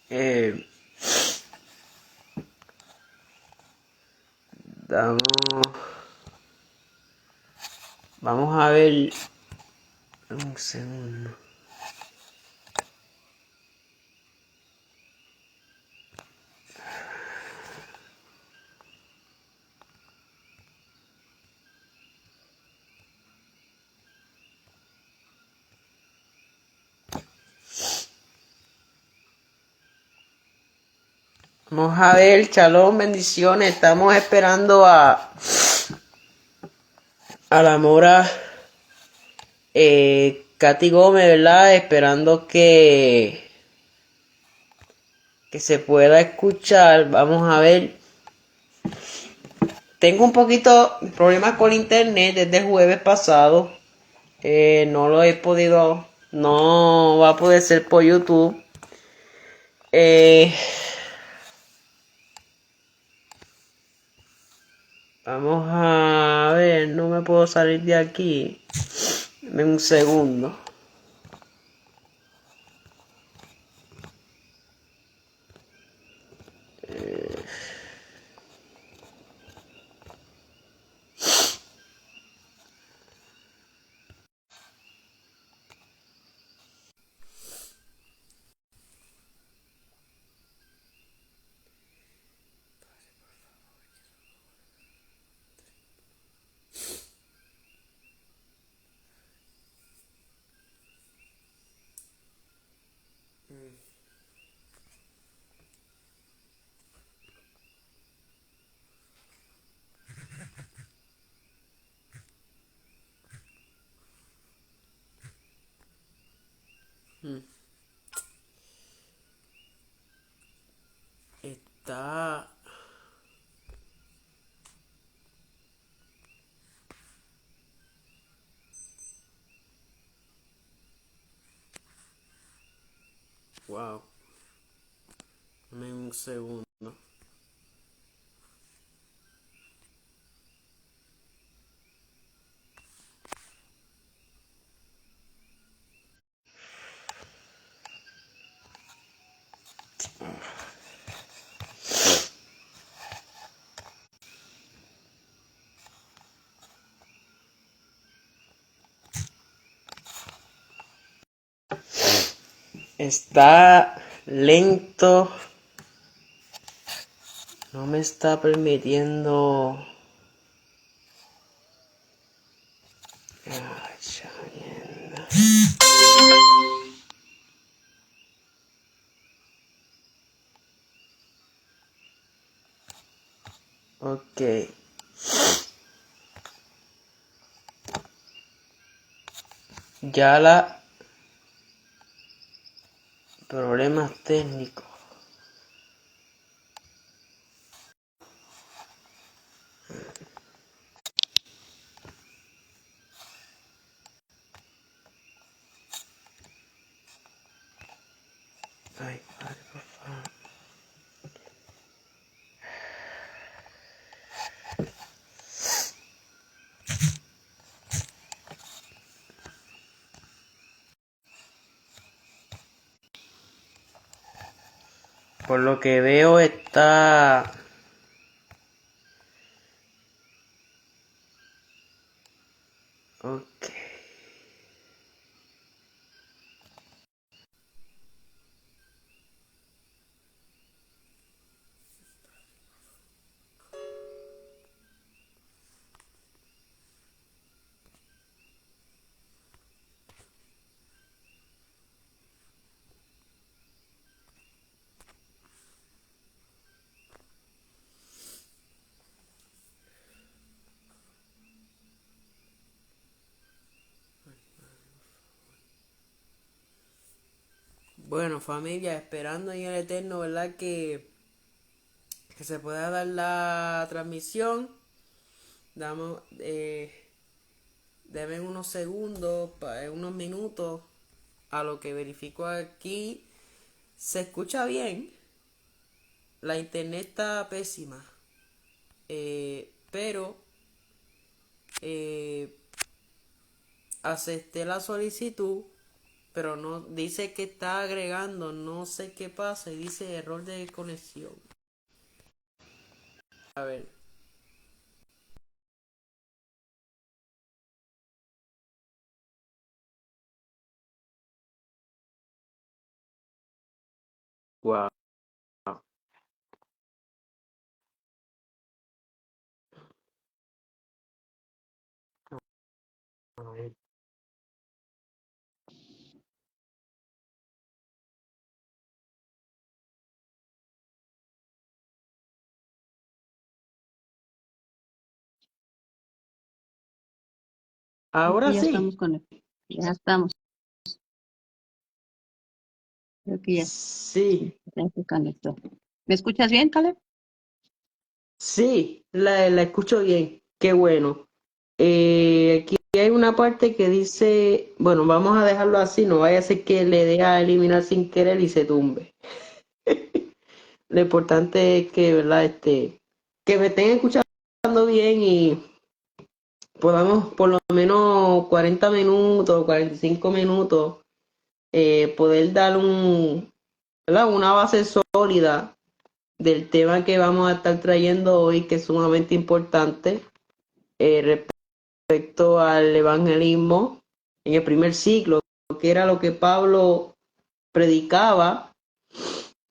Eh, damos, vamos a ver un segundo. Vamos a ver, Shalom, bendiciones. Estamos esperando a la mora Katy Gómez, ¿verdad? Esperando que se pueda escuchar. Vamos a ver. Tengo un poquito de problemas con internet desde el jueves pasado. No lo he podido. No va a poder ser por YouTube. Vamos a ver. No me puedo salir de aquí. Dame un segundo. Está. Wow. Dame un segundo. Está lento. No me está permitiendo. Ay, chayenda. Ok. Ya la. Problemas técnicos. Ay, padre, por favor. Por lo que veo está. Ok. Bueno, familia, esperando en el Eterno, ¿verdad? Que se pueda dar la transmisión. Damos, deben unos segundos, unos minutos, a lo que verifico aquí. Se escucha bien. La internet está pésima. Pero eh, acepté la solicitud pero no dice que está agregando, no sé qué pasa y dice error de conexión. A ver, wow. Creo que Ahora ya estamos sí. conectados. Ya estamos. Creo que Sí, ya se conectó. ¿Me escuchas bien, Caleb? sí, la escucho bien. Qué bueno. Aquí hay una parte que dice, bueno, vamos a dejarlo así, no vaya a ser que le dé a eliminar sin querer y se tumbe. Lo importante es que, ¿verdad? Que me estén escuchando bien y podamos por lo menos 40 minutos, 45 minutos, poder dar ¿verdad? Una base sólida del tema que vamos a estar trayendo hoy, que es sumamente importante, respecto al evangelismo en el primer siglo, que era lo que Pablo predicaba,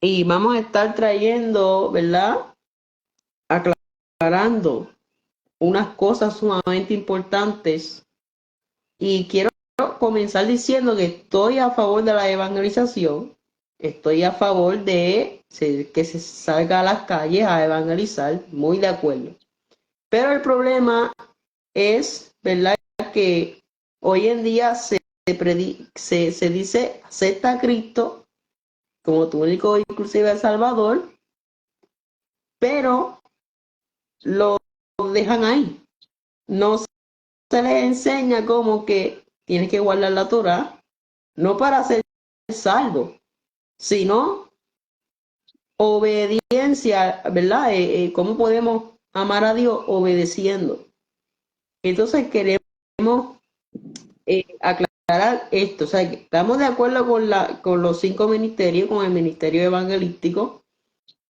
y vamos a estar trayendo, ¿verdad? Aclarando unas cosas sumamente importantes. Y quiero comenzar diciendo que estoy a favor de la evangelización, estoy a favor de que se salga a las calles a evangelizar, muy de acuerdo. Pero el problema es, ¿verdad?, que hoy en día se dice acepta a Cristo como tu único inclusive Salvador, pero lo dejan ahí. No se les enseña como que tienes que guardar la Torah, no para ser salvo, sino obediencia, ¿verdad? ¿Cómo podemos amar a Dios obedeciendo? Entonces queremos aclarar esto, o sea, que estamos de acuerdo con los 5 ministerios, con el ministerio evangelístico,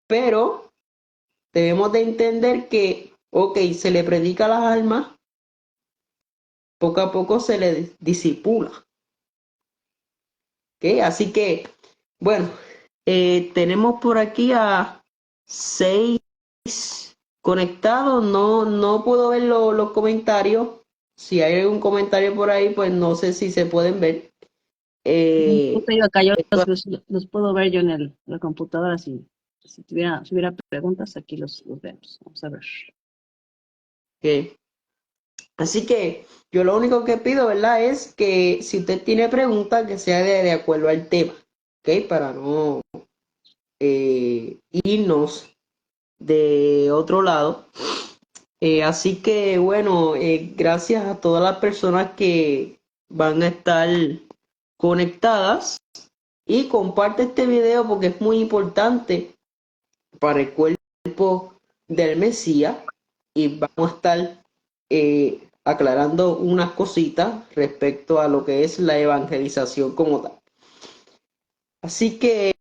pero debemos de entender que, ok, se le predica a las almas, poco a poco se le disipula, ¿ok? Así que, bueno, tenemos por aquí a 6 conectados, no puedo ver los comentarios, si hay algún comentario por ahí, pues no sé si se pueden ver. Yo Eh, te digo acá, yo esto- los puedo ver yo en la computadora. Si hubiera preguntas, aquí los vemos. Vamos a ver. ok. Así que yo lo único que pido, ¿verdad? Es que si usted tiene preguntas, que sea de acuerdo al tema, ¿ok? Para no irnos de otro lado. Así que bueno, gracias a todas las personas que van a estar conectadas y comparte este video porque es muy importante para el cuerpo del Mesías y vamos a estar aclarando unas cositas respecto a lo que es la evangelización como tal. Así que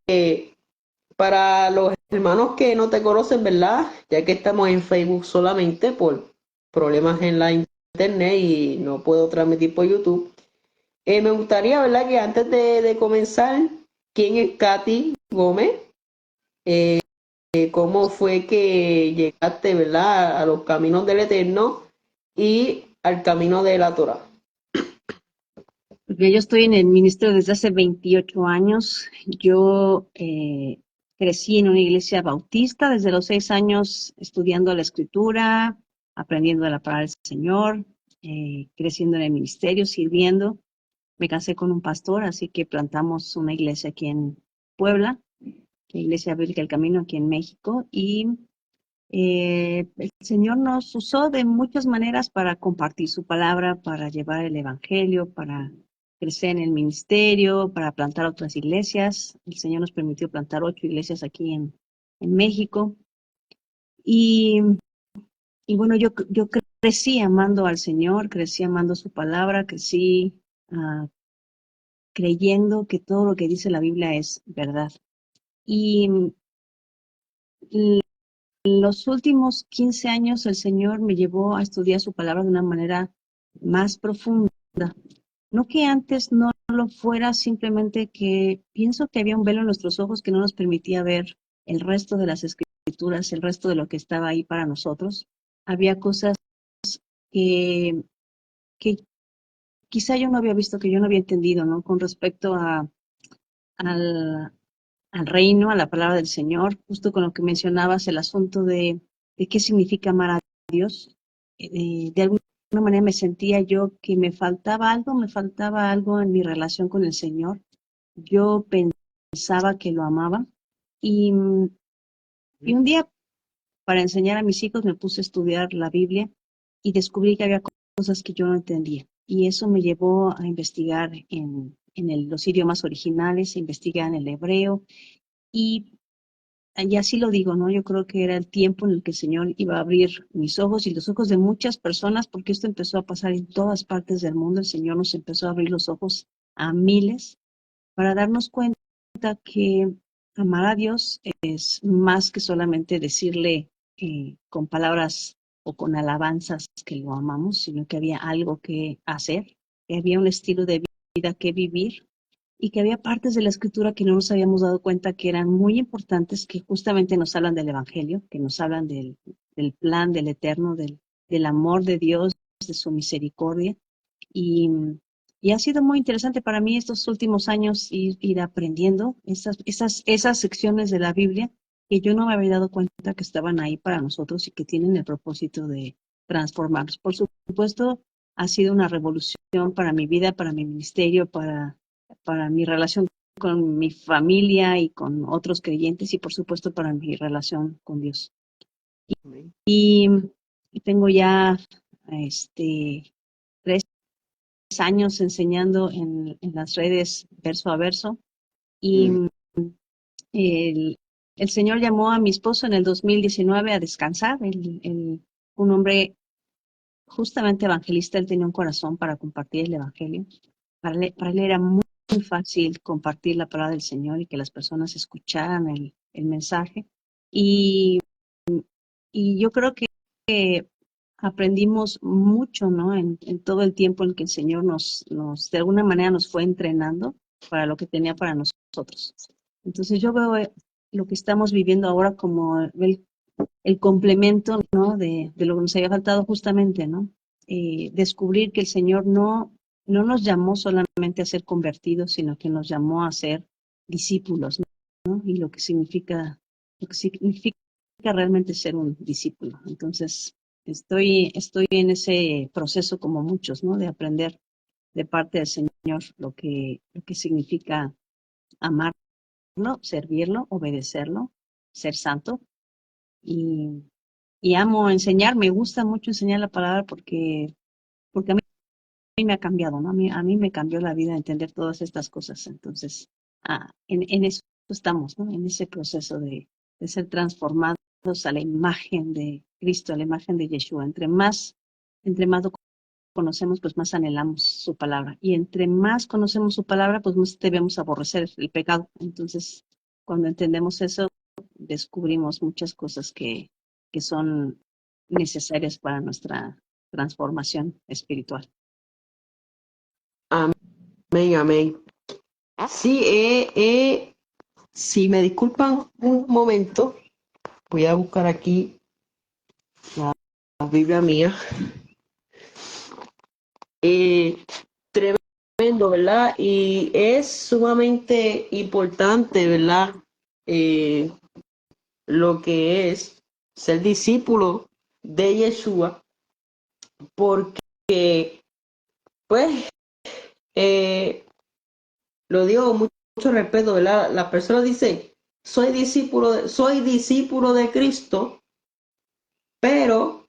para los hermanos que no te conocen, ¿verdad? Ya que estamos en Facebook solamente por problemas en la internet y no puedo transmitir por YouTube, me gustaría, ¿verdad? Que antes de comenzar, ¿quién es Katy Gómez? ¿Cómo fue que llegaste, ¿verdad? A los caminos del Eterno y al camino de la Torah. Porque yo estoy en el ministerio desde hace 28 años. Yo crecí en una iglesia bautista desde los 6 años estudiando la escritura, aprendiendo de la palabra del Señor, creciendo en el ministerio, sirviendo. Me casé con un pastor, así que plantamos una iglesia aquí en Puebla, la Iglesia Bíblica del Camino aquí en México, y el Señor nos usó de muchas maneras para compartir su palabra, para llevar el evangelio, para crecer en el ministerio, para plantar otras iglesias. El Señor nos permitió plantar 8 iglesias aquí en México. Y, y bueno, yo crecí amando al Señor, crecí amando su palabra, crecí creyendo que todo lo que dice la Biblia es verdad. Y los últimos 15 años el Señor me llevó a estudiar su palabra de una manera más profunda. No que antes no lo fuera, simplemente que pienso que había un velo en nuestros ojos que no nos permitía ver el resto de las escrituras, el resto de lo que estaba ahí para nosotros. Había cosas que, que quizá yo no había visto, que yo no había entendido, ¿no? Con respecto al, al reino, a la palabra del Señor, justo con lo que mencionabas, el asunto de qué significa amar a Dios. De alguna manera me sentía yo que me faltaba algo en mi relación con el Señor. Yo pensaba que lo amaba y, y un día para enseñar a mis hijos me puse a estudiar la Biblia y descubrí que había cosas que yo no entendía. Y eso me llevó a investigar en los idiomas originales, investigar en el hebreo y así lo digo, ¿no? Yo creo que era el tiempo en el que el Señor iba a abrir mis ojos y los ojos de muchas personas, porque esto empezó a pasar en todas partes del mundo. El Señor nos empezó a abrir los ojos a miles para darnos cuenta que amar a Dios es más que solamente decirle con palabras o con alabanzas que lo amamos, sino que había algo que hacer, que había un estilo de vida que vivir y que había partes de la escritura que no nos habíamos dado cuenta que eran muy importantes, que justamente nos hablan del Evangelio, que nos hablan del plan, del eterno, del amor de Dios, de su misericordia. Y, y ha sido muy interesante para mí estos últimos años ir aprendiendo esas secciones de la Biblia que yo no me había dado cuenta que estaban ahí para nosotros y que tienen el propósito de transformarnos. Por supuesto, ha sido una revolución para mi vida, para mi ministerio, para mi relación con mi familia y con otros creyentes y por supuesto para mi relación con Dios. Amén. Y tengo ya este 3 años enseñando en las redes verso a verso y Mm. el, el Señor llamó a mi esposo en el 2019 a descansar. Un hombre justamente evangelista, él tenía un corazón para compartir el Evangelio. Para él era muy fácil compartir la palabra del Señor y que las personas escucharan el mensaje. Y, y yo creo que aprendimos mucho, ¿no? En todo el tiempo en que el Señor de alguna manera nos fue entrenando para lo que tenía para nosotros. Entonces yo veo lo que estamos viviendo ahora como el complemento, ¿no? De lo que nos había faltado justamente, ¿no? Descubrir que el Señor no nos llamó solamente a ser convertidos, sino que nos llamó a ser discípulos, ¿no? Y lo que significa realmente ser un discípulo. Entonces, estoy en ese proceso como muchos, ¿no? De aprender de parte del Señor lo que significa amarlo, servirlo, obedecerlo, ser santo. Y, y amo enseñar, me gusta mucho enseñar la palabra porque a mí me ha cambiado, ¿no? A mí me cambió la vida entender todas estas cosas. Entonces, en eso estamos, ¿no? En ese proceso de ser transformados a la imagen de Cristo, a la imagen de Yeshua. Entre más lo conocemos, pues más anhelamos su palabra. Y entre más conocemos su palabra, pues más debemos aborrecer el pecado. Entonces, cuando entendemos eso, descubrimos muchas cosas que son necesarias para nuestra transformación espiritual. Amén, amén. Sí, si me disculpan un momento, voy a buscar aquí la Biblia mía. Eh, Tremendo, ¿verdad? Y es sumamente importante, ¿verdad? Eh, lo que es ser discípulo de Yeshua, porque, pues, eh, lo digo con mucho respeto, ¿verdad? La persona dice, soy discípulo de Cristo, pero, o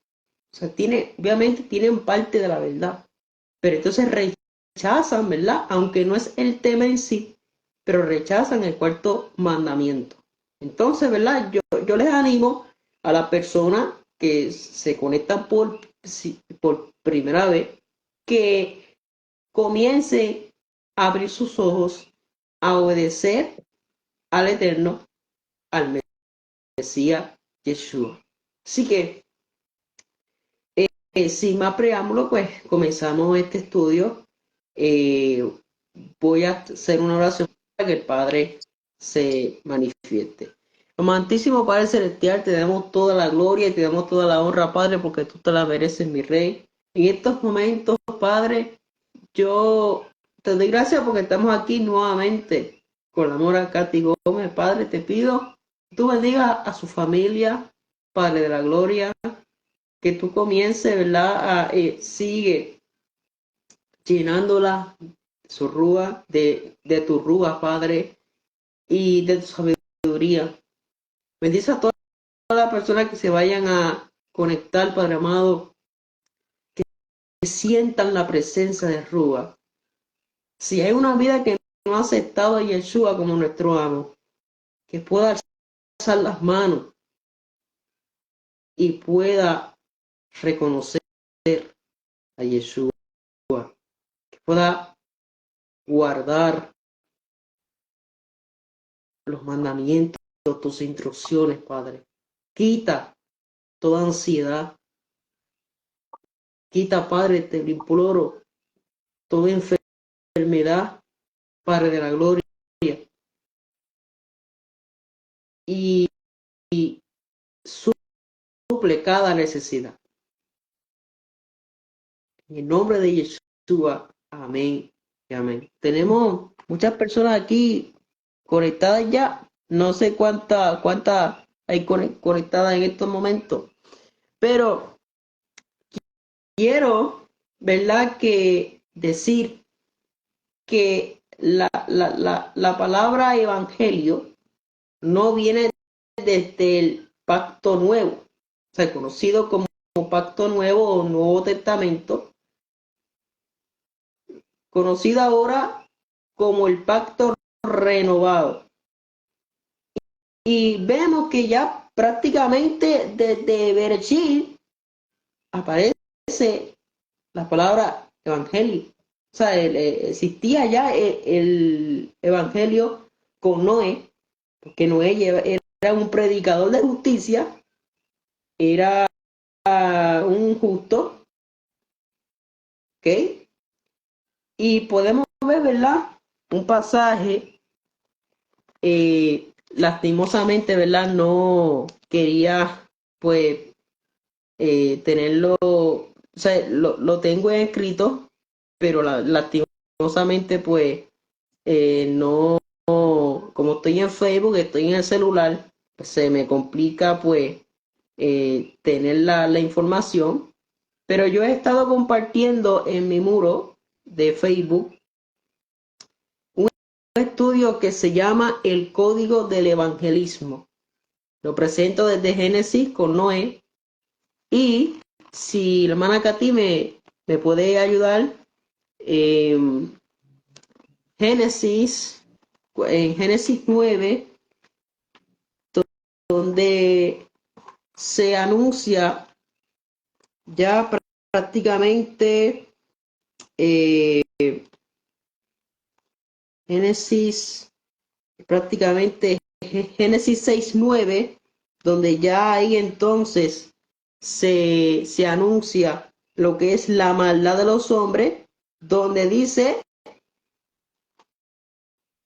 sea, obviamente tienen parte de la verdad, pero entonces rechazan, ¿verdad? Aunque no es el tema en sí, pero rechazan el cuarto mandamiento. Entonces, ¿verdad? Yo les animo a las personas que se conectan por primera vez que comiencen abrir sus ojos a obedecer al Eterno, al Mesías Yeshua. Así que, sin más preámbulo, pues comenzamos este estudio. Voy a hacer una oración para que el Padre se manifieste. Amantísimo Padre Celestial, te damos toda la gloria y te damos toda la honra, Padre, porque tú te la mereces, mi Rey. En estos momentos, Padre, yo te doy gracias porque estamos aquí nuevamente con la Mora Katy Gómez. Padre, te pido que tú bendigas a su familia, Padre de la gloria, que tú comiences, ¿verdad? Sigue llenándola su rúa, de tu rúa, Padre, y de tu sabiduría. Bendice a todas las personas que se vayan a conectar, Padre amado, que sientan la presencia de Rúa. Si hay una vida que no ha aceptado a Yeshua como nuestro amo, que pueda alzar las manos y pueda reconocer a Yeshua, que pueda guardar los mandamientos, tus instrucciones, Padre. Quita toda ansiedad. Quita, Padre, te lo imploro, toda enfermedad, Padre de la gloria, y suple cada necesidad. En el nombre de Yeshua, amén y amén. Tenemos muchas personas aquí conectadas ya. No sé cuánta hay conectadas en estos momentos, pero quiero, ¿verdad?, que decir que la palabra evangelio no viene desde el pacto nuevo, o sea, conocido como pacto nuevo o Nuevo Testamento, conocido ahora como el pacto renovado. Y vemos que ya prácticamente desde Bereshit aparece la palabra evangelio. O sea, existía ya el evangelio con Noé, porque Noé era un predicador de justicia, era un justo, ¿ok? Y podemos ver, ¿verdad?, un pasaje, lastimosamente, ¿verdad?, no quería, pues, tenerlo, o sea, lo tengo escrito, pero lastimosamente, pues, no, como estoy en Facebook, estoy en el celular, pues, se me complica, pues, tener la información, pero yo he estado compartiendo en mi muro de Facebook un estudio que se llama El Código del Evangelismo. Lo presento desde Génesis con Noé, y si la hermana Katy me puede ayudar, Génesis, en Génesis 9, donde se anuncia ya prácticamente, Génesis, prácticamente Génesis 6:9, donde ya ahí entonces se anuncia lo que es la maldad de los hombres, donde dice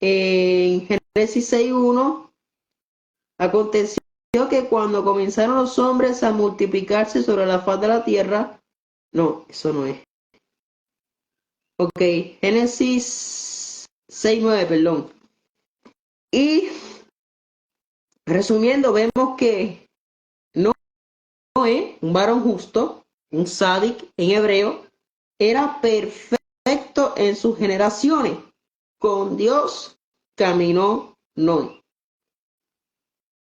en Génesis 6:1, aconteció que cuando comenzaron los hombres a multiplicarse sobre la faz de la tierra, no, eso no es. Ok, Génesis 6:9, perdón. Y resumiendo, vemos que Noé, un varón justo, un sádic en hebreo, era perfecto en sus generaciones. Con Dios caminó Noé.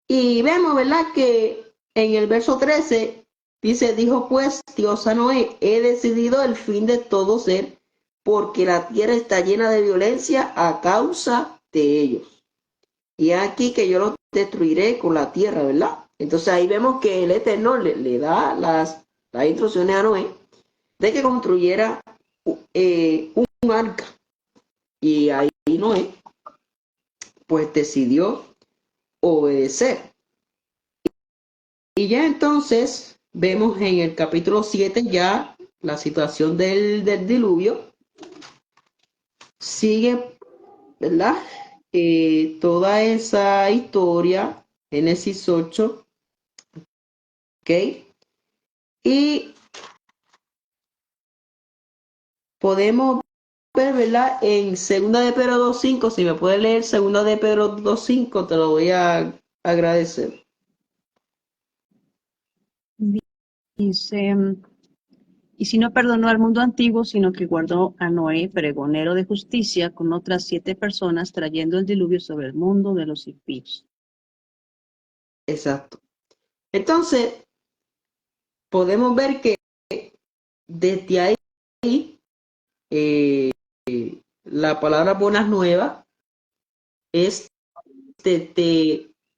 Y vemos, ¿verdad?, que en el verso 13 dice, dijo pues Dios a Noé, he decidido el fin de todo ser, porque la tierra está llena de violencia a causa de ellos. Y aquí que yo los destruiré con la tierra, ¿verdad? Entonces ahí vemos que el Eterno le da las instrucciones a Noé de que construyera un arca. Y ahí Noé, pues decidió obedecer. Y ya entonces vemos en el capítulo 7 ya la situación del diluvio. Sigue, ¿verdad? Toda esa historia, Génesis 8, ¿ok? Y podemos ver, ¿verdad? En segunda de Pedro 2.5, si me puedes leer segunda de Pedro 2.5, te lo voy a agradecer. Dice, y si no perdonó al mundo antiguo, sino que guardó a Noé, pregonero de justicia, con otras 7 personas, trayendo el diluvio sobre el mundo de los impíos. Exacto. Entonces, podemos ver que desde ahí eh, la palabra buenas nuevas es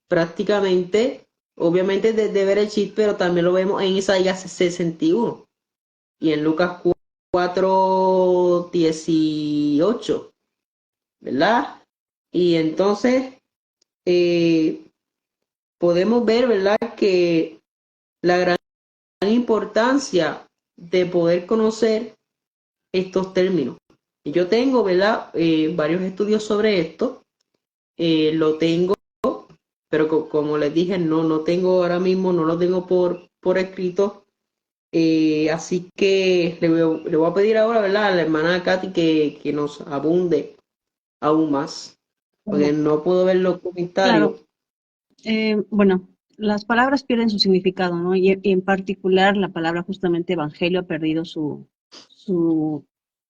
prácticamente, obviamente desde Berechit, pero también lo vemos en Isaías 61 y en Lucas 4:18, ¿verdad? Y entonces podemos ver, ¿verdad?, que la gran importancia de poder conocer estos términos. Yo tengo, ¿verdad?, varios estudios sobre esto. Lo tengo, pero como les dije, no tengo ahora mismo, no lo tengo por escrito. Así que le voy a pedir ahora, ¿verdad?, a la hermana Katy que nos abunde aún más, porque no puedo ver los Claro, comentarios. bueno, las palabras pierden su significado, ¿no? Y en particular la palabra justamente evangelio ha perdido su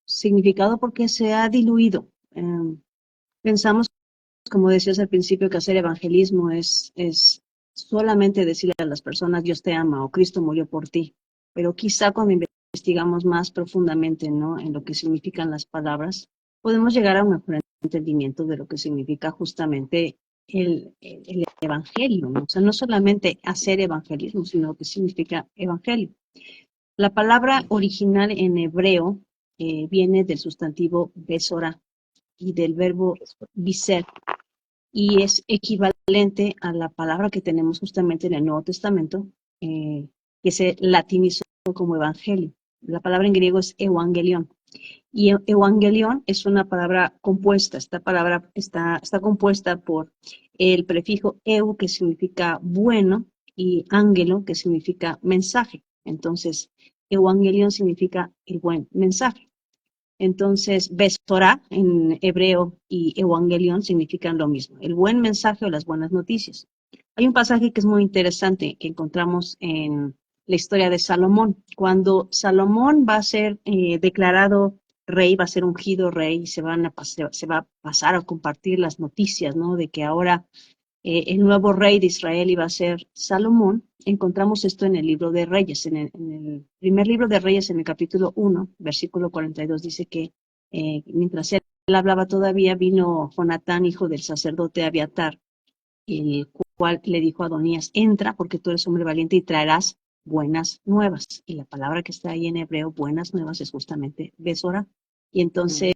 significado porque se ha diluido. Pensamos, como decías al principio, que hacer evangelismo es solamente decirle a las personas Dios te ama o Cristo murió por ti. Pero quizá cuando investigamos más profundamente, ¿no?, en lo que significan las palabras, podemos llegar a un mejor entendimiento de lo que significa justamente el evangelio, ¿no? O sea, no solamente hacer evangelismo, sino lo que significa evangelio. La palabra original en hebreo viene del sustantivo besora y del verbo biser, y es equivalente a la palabra que tenemos justamente en el Nuevo Testamento, que se latinizó como evangelio. La palabra en griego es evangelion. Y evangelion es una palabra compuesta. Esta palabra está compuesta por el prefijo eu, que significa bueno, y ángelo, que significa mensaje. Entonces, evangelion significa el buen mensaje. Entonces, Besorá en hebreo y Evangelión significan lo mismo, el buen mensaje o las buenas noticias. Hay un pasaje que es muy interesante que encontramos en la historia de Salomón. Cuando Salomón va a ser declarado rey, va a ser ungido rey, y se va a pasar a compartir las noticias, ¿no?, de que ahora el nuevo rey de Israel iba a ser Salomón. Encontramos esto en el libro de Reyes, en el primer libro de Reyes, en el capítulo 1, versículo 42, dice que mientras él hablaba todavía, vino Jonatán, hijo del sacerdote Abiatar, el cual le dijo a Adonías, entra porque tú eres hombre valiente y traerás buenas nuevas. Y la palabra que está ahí en hebreo, buenas nuevas, es justamente Besora. Y entonces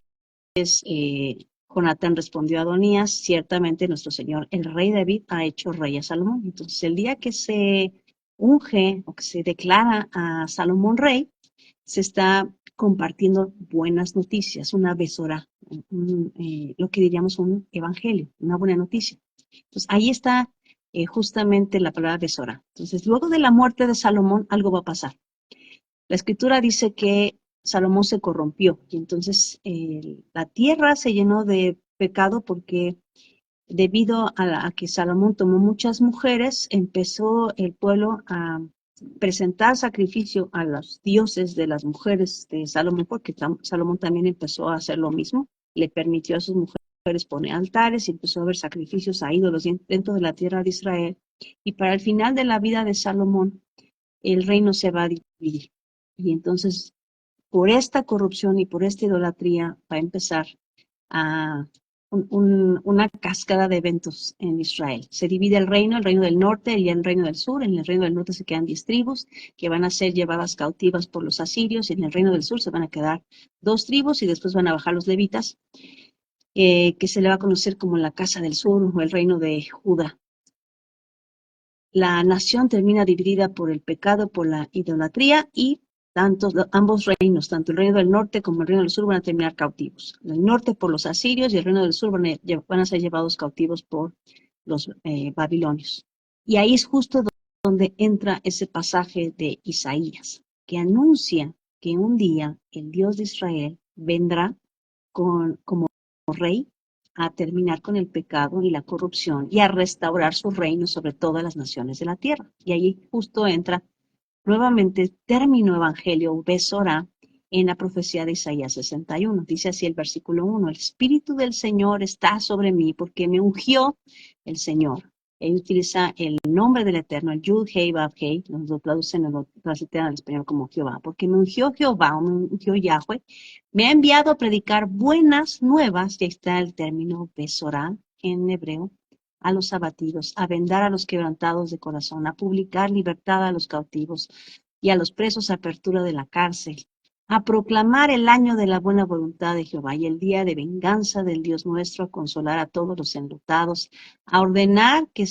Jonatán respondió a Adonías, ciertamente nuestro Señor, el rey David, ha hecho rey a Salomón. Entonces, el día que se unge o que se declara a Salomón rey, se está compartiendo buenas noticias, una besora, lo que diríamos un evangelio, una buena noticia. Entonces, ahí está justamente la palabra besora. Entonces, luego de la muerte de Salomón, algo va a pasar. La escritura dice que Salomón se corrompió y entonces la tierra se llenó de pecado porque debido a que Salomón tomó muchas mujeres, empezó el pueblo a presentar sacrificio a los dioses de las mujeres de Salomón, porque Salomón también empezó a hacer lo mismo, le permitió a sus mujeres poner altares y empezó a haber sacrificios a ídolos dentro de la tierra de Israel. Y para el final de la vida de Salomón, el reino se va a dividir. Y entonces, por esta corrupción y por esta idolatría, va a empezar a una cascada de eventos en Israel. Se divide el reino del norte y el reino del sur. En el reino del norte se quedan 10 tribus que van a ser llevadas cautivas por los asirios, y en el reino del sur se van a quedar 2 tribus y después van a bajar los levitas. que se le va a conocer como la Casa del Sur o el Reino de Judá. La nación termina dividida por el pecado, por la idolatría y ambos reinos, tanto el reino del norte como el reino del sur, van a terminar cautivos. El norte por los asirios y el reino del sur van a ser llevados cautivos por los babilonios. Y ahí es justo donde entra ese pasaje de Isaías, que anuncia que un día el Dios de Israel vendrá como rey a terminar con el pecado y la corrupción y a restaurar su reino sobre todas las naciones de la tierra. Y ahí justo entra nuevamente el término evangelio, Besorá, en la profecía de Isaías 61. Dice así el versículo 1: el Espíritu del Señor está sobre mí porque me ungió el Señor. Él utiliza el nombre del Eterno, el Yud, Hei, Vav, Hei, nos lo traducen, nos lo transliteran al español como Jehová, porque me ungió Jehová, o me ungió Yahweh, me ha enviado a predicar buenas nuevas, y ahí está el término Besorá en hebreo, a los abatidos, a vendar a los quebrantados de corazón, a publicar libertad a los cautivos y a los presos apertura de la cárcel, a proclamar el año de la buena voluntad de Jehová y el día de venganza del Dios nuestro, a consolar a todos los enlutados, a ordenar que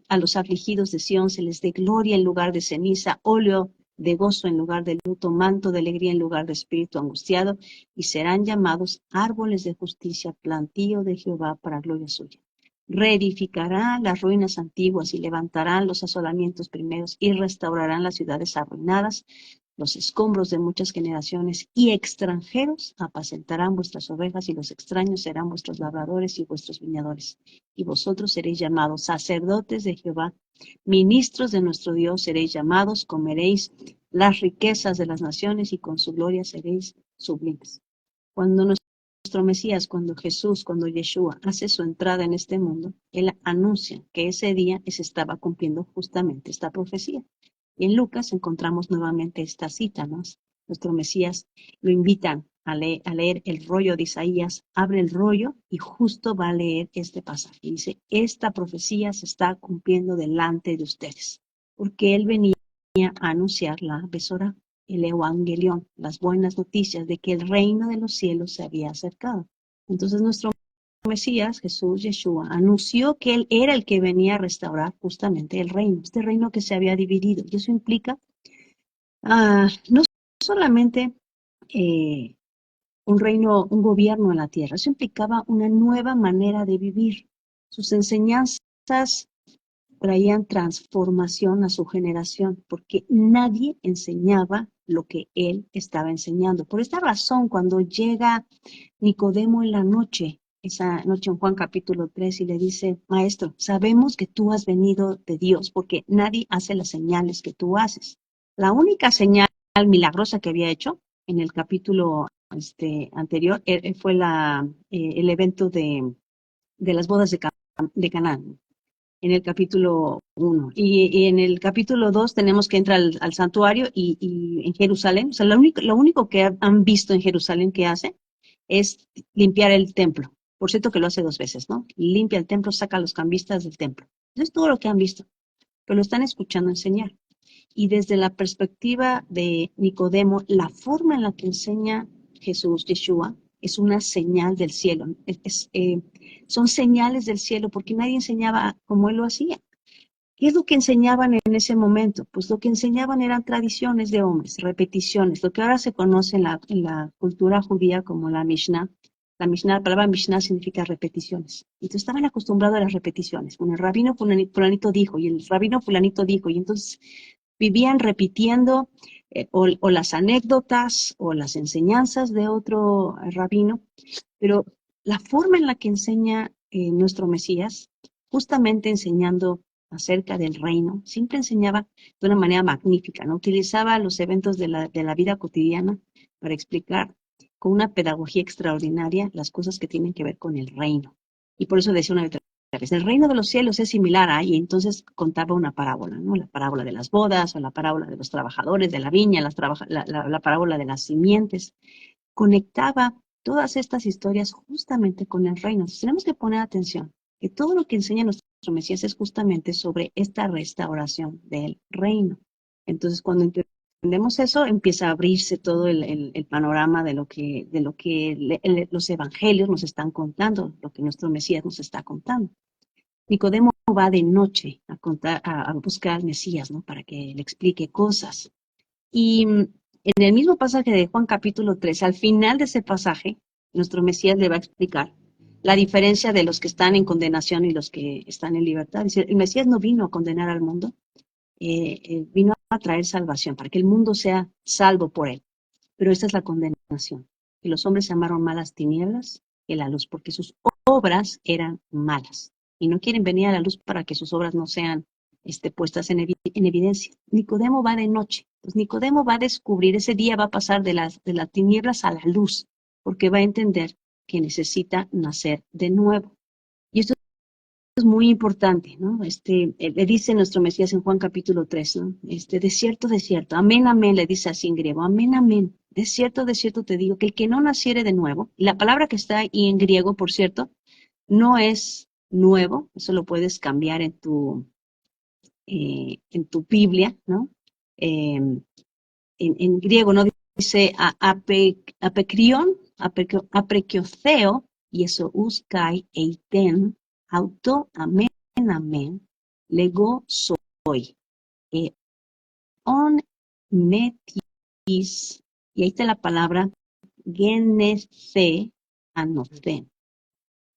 a los afligidos de Sión se les dé gloria en lugar de ceniza, óleo de gozo en lugar de luto, manto de alegría en lugar de espíritu angustiado, y serán llamados árboles de justicia, plantío de Jehová para gloria suya. Reedificará las ruinas antiguas y levantarán los asolamientos primeros y restaurarán las ciudades arruinadas, los escombros de muchas generaciones, y extranjeros apacentarán vuestras ovejas, y los extraños serán vuestros labradores y vuestros viñadores. Y vosotros seréis llamados sacerdotes de Jehová, ministros de nuestro Dios seréis llamados, comeréis las riquezas de las naciones y con su gloria seréis sublimes. Cuando nuestro Mesías, cuando Jesús, cuando Yeshua hace su entrada en este mundo, Él anuncia que ese día se estaba cumpliendo justamente esta profecía. Y en Lucas encontramos nuevamente esta cita, ¿no? Nuestro Mesías lo invitan a leer el rollo de Isaías, abre el rollo y justo va a leer este pasaje. Y dice, esta profecía se está cumpliendo delante de ustedes, porque Él venía a anunciar la Besorá, el Evangelión, las buenas noticias de que el reino de los cielos se había acercado. Entonces nuestro Mesías, Jesús, Yeshua, anunció que Él era el que venía a restaurar justamente el reino, este reino que se había dividido. Y eso implica no solamente un reino, un gobierno en la tierra, eso implicaba una nueva manera de vivir. Sus enseñanzas traían transformación a su generación, porque nadie enseñaba lo que él estaba enseñando. Por esta razón, cuando llega Nicodemo en la noche, esa noche en Juan capítulo 3, y le dice, Maestro, sabemos que tú has venido de Dios, porque nadie hace las señales que tú haces. La única señal milagrosa que había hecho en el capítulo anterior fue el evento de las bodas de Canaán, en el capítulo 1. Y en el capítulo 2 tenemos que entrar al santuario y en Jerusalén. O sea, lo único que han visto en Jerusalén que hace es limpiar el templo. Por cierto que lo hace 2 veces, ¿no? Limpia el templo, saca a los cambistas del templo. Eso es todo lo que han visto, pero lo están escuchando enseñar. Y desde la perspectiva de Nicodemo, la forma en la que enseña Jesús, Yeshua, es una señal del cielo. Son señales del cielo porque nadie enseñaba como él lo hacía. ¿Qué es lo que enseñaban en ese momento? Pues lo que enseñaban eran tradiciones de hombres, repeticiones, lo que ahora se conoce en la cultura judía como la Mishnah. La palabra Mishnah significa repeticiones. Entonces estaban acostumbrados a las repeticiones. Bueno, el rabino fulanito dijo, y el rabino fulanito dijo, y entonces vivían repitiendo o las anécdotas o las enseñanzas de otro rabino, pero la forma en la que enseña nuestro Mesías, justamente enseñando acerca del reino, siempre enseñaba de una manera magnífica, ¿no? Utilizaba los eventos de la vida cotidiana para explicar con una pedagogía extraordinaria las cosas que tienen que ver con el reino. Y por eso decía una vez, el reino de los cielos es similar a, y entonces contaba una parábola, ¿no? La parábola de las bodas, o la parábola de los trabajadores de la viña, la parábola de las simientes. Conectaba todas estas historias justamente con el reino. Entonces, tenemos que poner atención, que todo lo que enseña nuestro Mesías es justamente sobre esta restauración del reino. Entonces, cuando entendemos eso, empieza a abrirse todo el panorama de lo que los evangelios nos están contando, lo que nuestro Mesías nos está contando. Nicodemo va de noche a buscar al Mesías, ¿no? Para que le explique cosas. Y en el mismo pasaje de Juan capítulo 3, al final de ese pasaje, nuestro Mesías le va a explicar la diferencia de los que están en condenación y los que están en libertad. Dice, el Mesías no vino a condenar al mundo, vino a traer salvación, para que el mundo sea salvo por él. Pero esta es la condenación, que los hombres amaron más las tinieblas que la luz, porque sus obras eran malas. Y no quieren venir a la luz para que sus obras no sean puestas en evidencia. Nicodemo va de noche. Pues Nicodemo va a descubrir, ese día va a pasar de las tinieblas a la luz, porque va a entender que necesita nacer de nuevo. Y esto es muy importante, ¿no? Le dice nuestro Mesías en Juan capítulo 3, ¿no? De cierto, amén, amén, le dice así en griego, amén, amén, de cierto te digo, que el que no naciere de nuevo, la palabra que está ahí en griego, por cierto, no es nuevo, eso lo puedes cambiar en tu Biblia, ¿no? En griego, ¿no? Dice apecrión, aprekioseo, y eso uskai eiten, auto, amén, amén, lego soy, on metis, y ahí está la palabra genese anocen.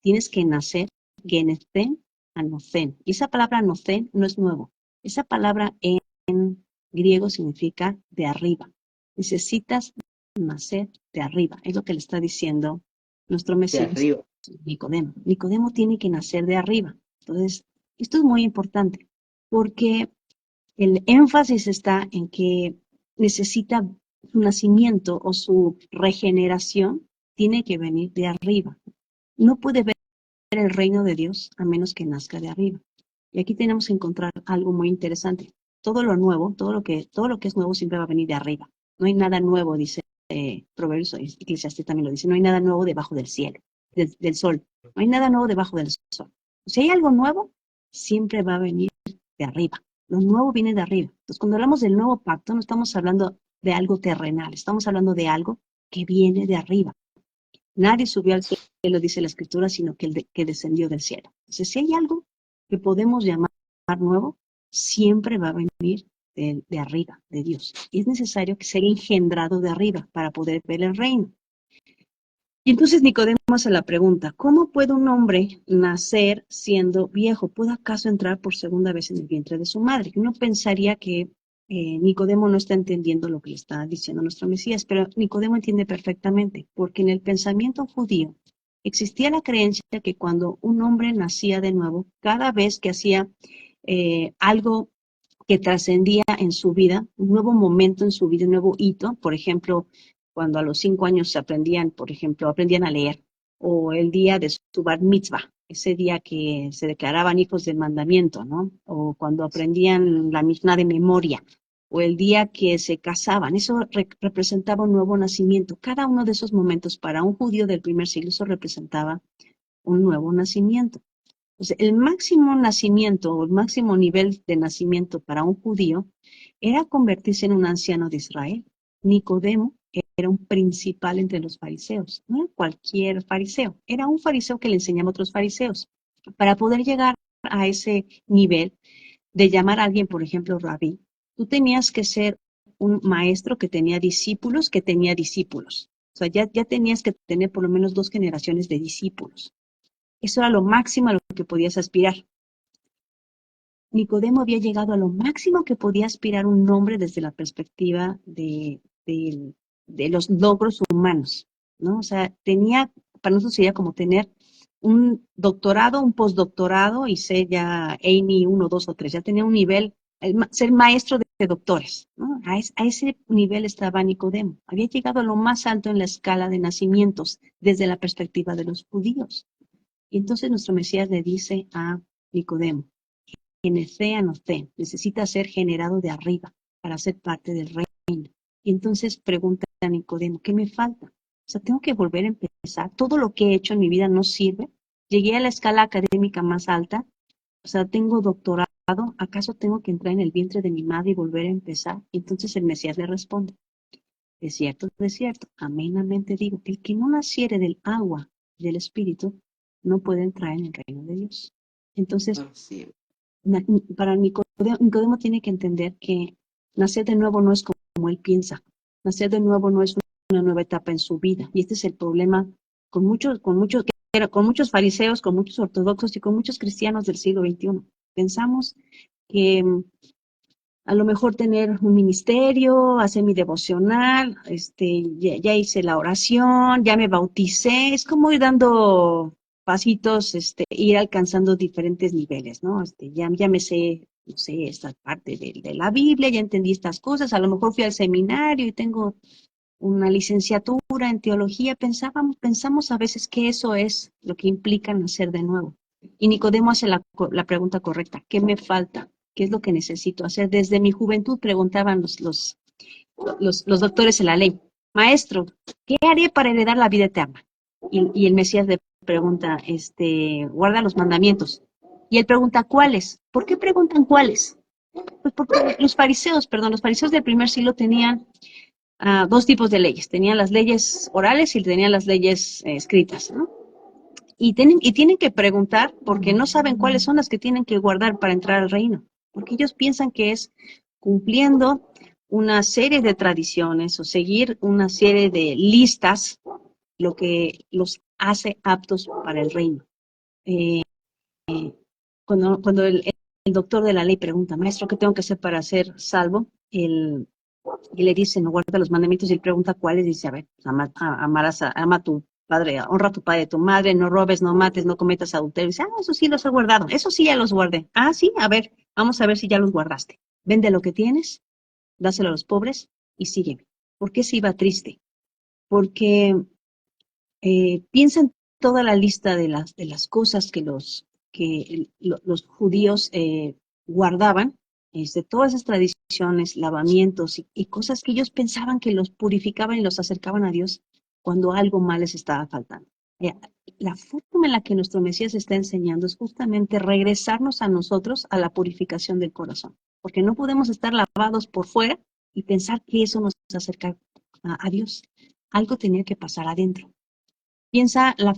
Tienes que nacer, genesen anocen. Y esa palabra anocen no es nuevo. Esa palabra en griego significa de arriba. Necesitas nacer de arriba. Es lo que le está diciendo nuestro De Mesías, arriba. Nicodemo. Nicodemo tiene que nacer de arriba. Entonces, esto es muy importante porque el énfasis está en que necesita su nacimiento o su regeneración tiene que venir de arriba. No puede ver el reino de Dios a menos que nazca de arriba. Y aquí tenemos que encontrar algo muy interesante. Todo lo nuevo, todo lo que es nuevo siempre va a venir de arriba. No hay nada nuevo, dice Proverbios, Eclesiastés también lo dice, no hay nada nuevo debajo del cielo, del sol. No hay nada nuevo debajo del sol. Si hay algo nuevo, siempre va a venir de arriba. Lo nuevo viene de arriba. Entonces, cuando hablamos del nuevo pacto, no estamos hablando de algo terrenal, estamos hablando de algo que viene de arriba. Nadie subió al cielo, dice la Escritura, sino que descendió del cielo. Entonces, si hay algo que podemos llamar nuevo, siempre va a venir de arriba, de Dios. Y es necesario que sea engendrado de arriba para poder ver el reino. Y entonces Nicodemo hace la pregunta, ¿cómo puede un hombre nacer siendo viejo? ¿Puede acaso entrar por segunda vez en el vientre de su madre? Uno pensaría que Nicodemo no está entendiendo lo que le está diciendo nuestro Mesías, pero Nicodemo entiende perfectamente, porque en el pensamiento judío existía la creencia que cuando un hombre nacía de nuevo, cada vez que hacía algo que trascendía en su vida, un nuevo momento en su vida, un nuevo hito, por ejemplo, cuando a los 5 años aprendían a leer, o el día de su bar mitzvah, ese día que se declaraban hijos del mandamiento, ¿no? O cuando aprendían la Mishnah de memoria, o el día que se casaban, eso representaba un nuevo nacimiento. Cada uno de esos momentos para un judío del primer siglo, eso representaba un nuevo nacimiento. Entonces, el máximo nacimiento o el máximo nivel de nacimiento para un judío era convertirse en un anciano de Israel. Nicodemo era un principal entre los fariseos, no era cualquier fariseo, era un fariseo que le enseñaba a otros fariseos. Para poder llegar a ese nivel de llamar a alguien, por ejemplo, rabí, tú tenías que ser un maestro que tenía discípulos. O sea, ya tenías que tener por lo menos 2 generaciones de discípulos. Eso era lo máximo a lo que podías aspirar. Nicodemo había llegado a lo máximo que podía aspirar un hombre desde la perspectiva de los logros humanos, ¿no? O sea, para nosotros sería como tener un doctorado, un postdoctorado y ser ya EINI 1, 2 o 3, ya tenía un nivel, ser maestro de doctores, ¿no? A ese nivel estaba Nicodemo. Había llegado a lo más alto en la escala de nacimientos desde la perspectiva de los judíos. Y entonces nuestro Mesías le dice a Nicodemo, necesita ser generado de arriba para ser parte del reino. Y entonces pregunta a Nicodemo, ¿qué me falta? O sea, tengo que volver a empezar. Todo lo que he hecho en mi vida no sirve. Llegué a la escala académica más alta. O sea, tengo doctorado, ¿acaso tengo que entrar en el vientre de mi madre y volver a empezar? Y entonces el Mesías le responde, de cierto, amenamente digo, el que no naciere del agua y del Espíritu no puede entrar en el reino de Dios. Entonces, Así es. para Nicodemo tiene que entender que nacer de nuevo no es como él piensa. Nacer de nuevo no es una nueva etapa en su vida. Y este es el problema con muchos fariseos, con muchos ortodoxos y con muchos cristianos del siglo XXI. Pensamos que a lo mejor tener un ministerio, hacer mi devocional, ya hice la oración, ya me bauticé, es como ir dando pasitos, ir alcanzando diferentes niveles, ¿no? Ya me sé, no sé, esta parte de la Biblia, ya entendí estas cosas, a lo mejor fui al seminario y tengo una licenciatura en teología, pensamos a veces que eso es lo que implica nacer de nuevo. Y Nicodemo hace la pregunta correcta, ¿qué me falta? ¿Qué es lo que necesito hacer? Desde mi juventud preguntaban los doctores en la ley, maestro, ¿qué haré para heredar la vida eterna? Y el Mesías le pregunta, guarda los mandamientos. Y él pregunta, ¿cuáles? ¿Por qué preguntan cuáles? Pues porque los fariseos del primer siglo tenían dos tipos de leyes. Tenían las leyes orales y tenían las leyes escritas, ¿no? Y tienen que preguntar porque no saben cuáles son las que tienen que guardar para entrar al reino. Porque ellos piensan que es cumpliendo una serie de tradiciones o seguir una serie de listas lo que los hace aptos para el reino. Eh, cuando el doctor de la ley pregunta, maestro, ¿qué tengo que hacer para ser salvo? Y le dice, no guarda los mandamientos, y él pregunta cuáles, dice, a ver, ama a tu padre, honra a tu padre y a tu madre, no robes, no mates, no cometas adulterio. Dice, eso sí los he guardado, eso sí ya los guardé. Ah, sí, a ver, vamos a ver si ya los guardaste. Vende lo que tienes, dáselo a los pobres y sígueme. ¿Por qué se iba triste? Porque piensa en toda la lista de las cosas los judíos guardaban, todas esas tradiciones, lavamientos y cosas que ellos pensaban que los purificaban y los acercaban a Dios cuando algo mal les estaba faltando. Eh, la forma en la que nuestro Mesías está enseñando es justamente regresarnos a nosotros a la purificación del corazón, porque no podemos estar lavados por fuera y pensar que eso nos acerca a Dios. Algo tenía que pasar adentro. Piensa la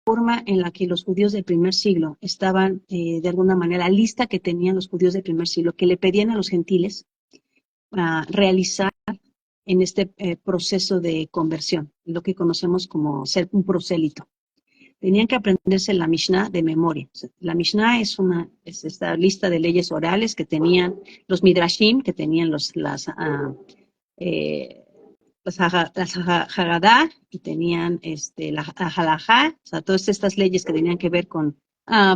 forma en la que los judíos del primer siglo estaban, de alguna manera, la lista que tenían los judíos del primer siglo, que le pedían a los gentiles realizar en este proceso de conversión, lo que conocemos como ser un prosélito. Tenían que aprenderse la Mishnah de memoria. La Mishnah es esta lista de leyes orales que tenían los Midrashim, que tenían las Hagadá y tenían la Halajá, o sea, todas estas leyes que tenían que ver con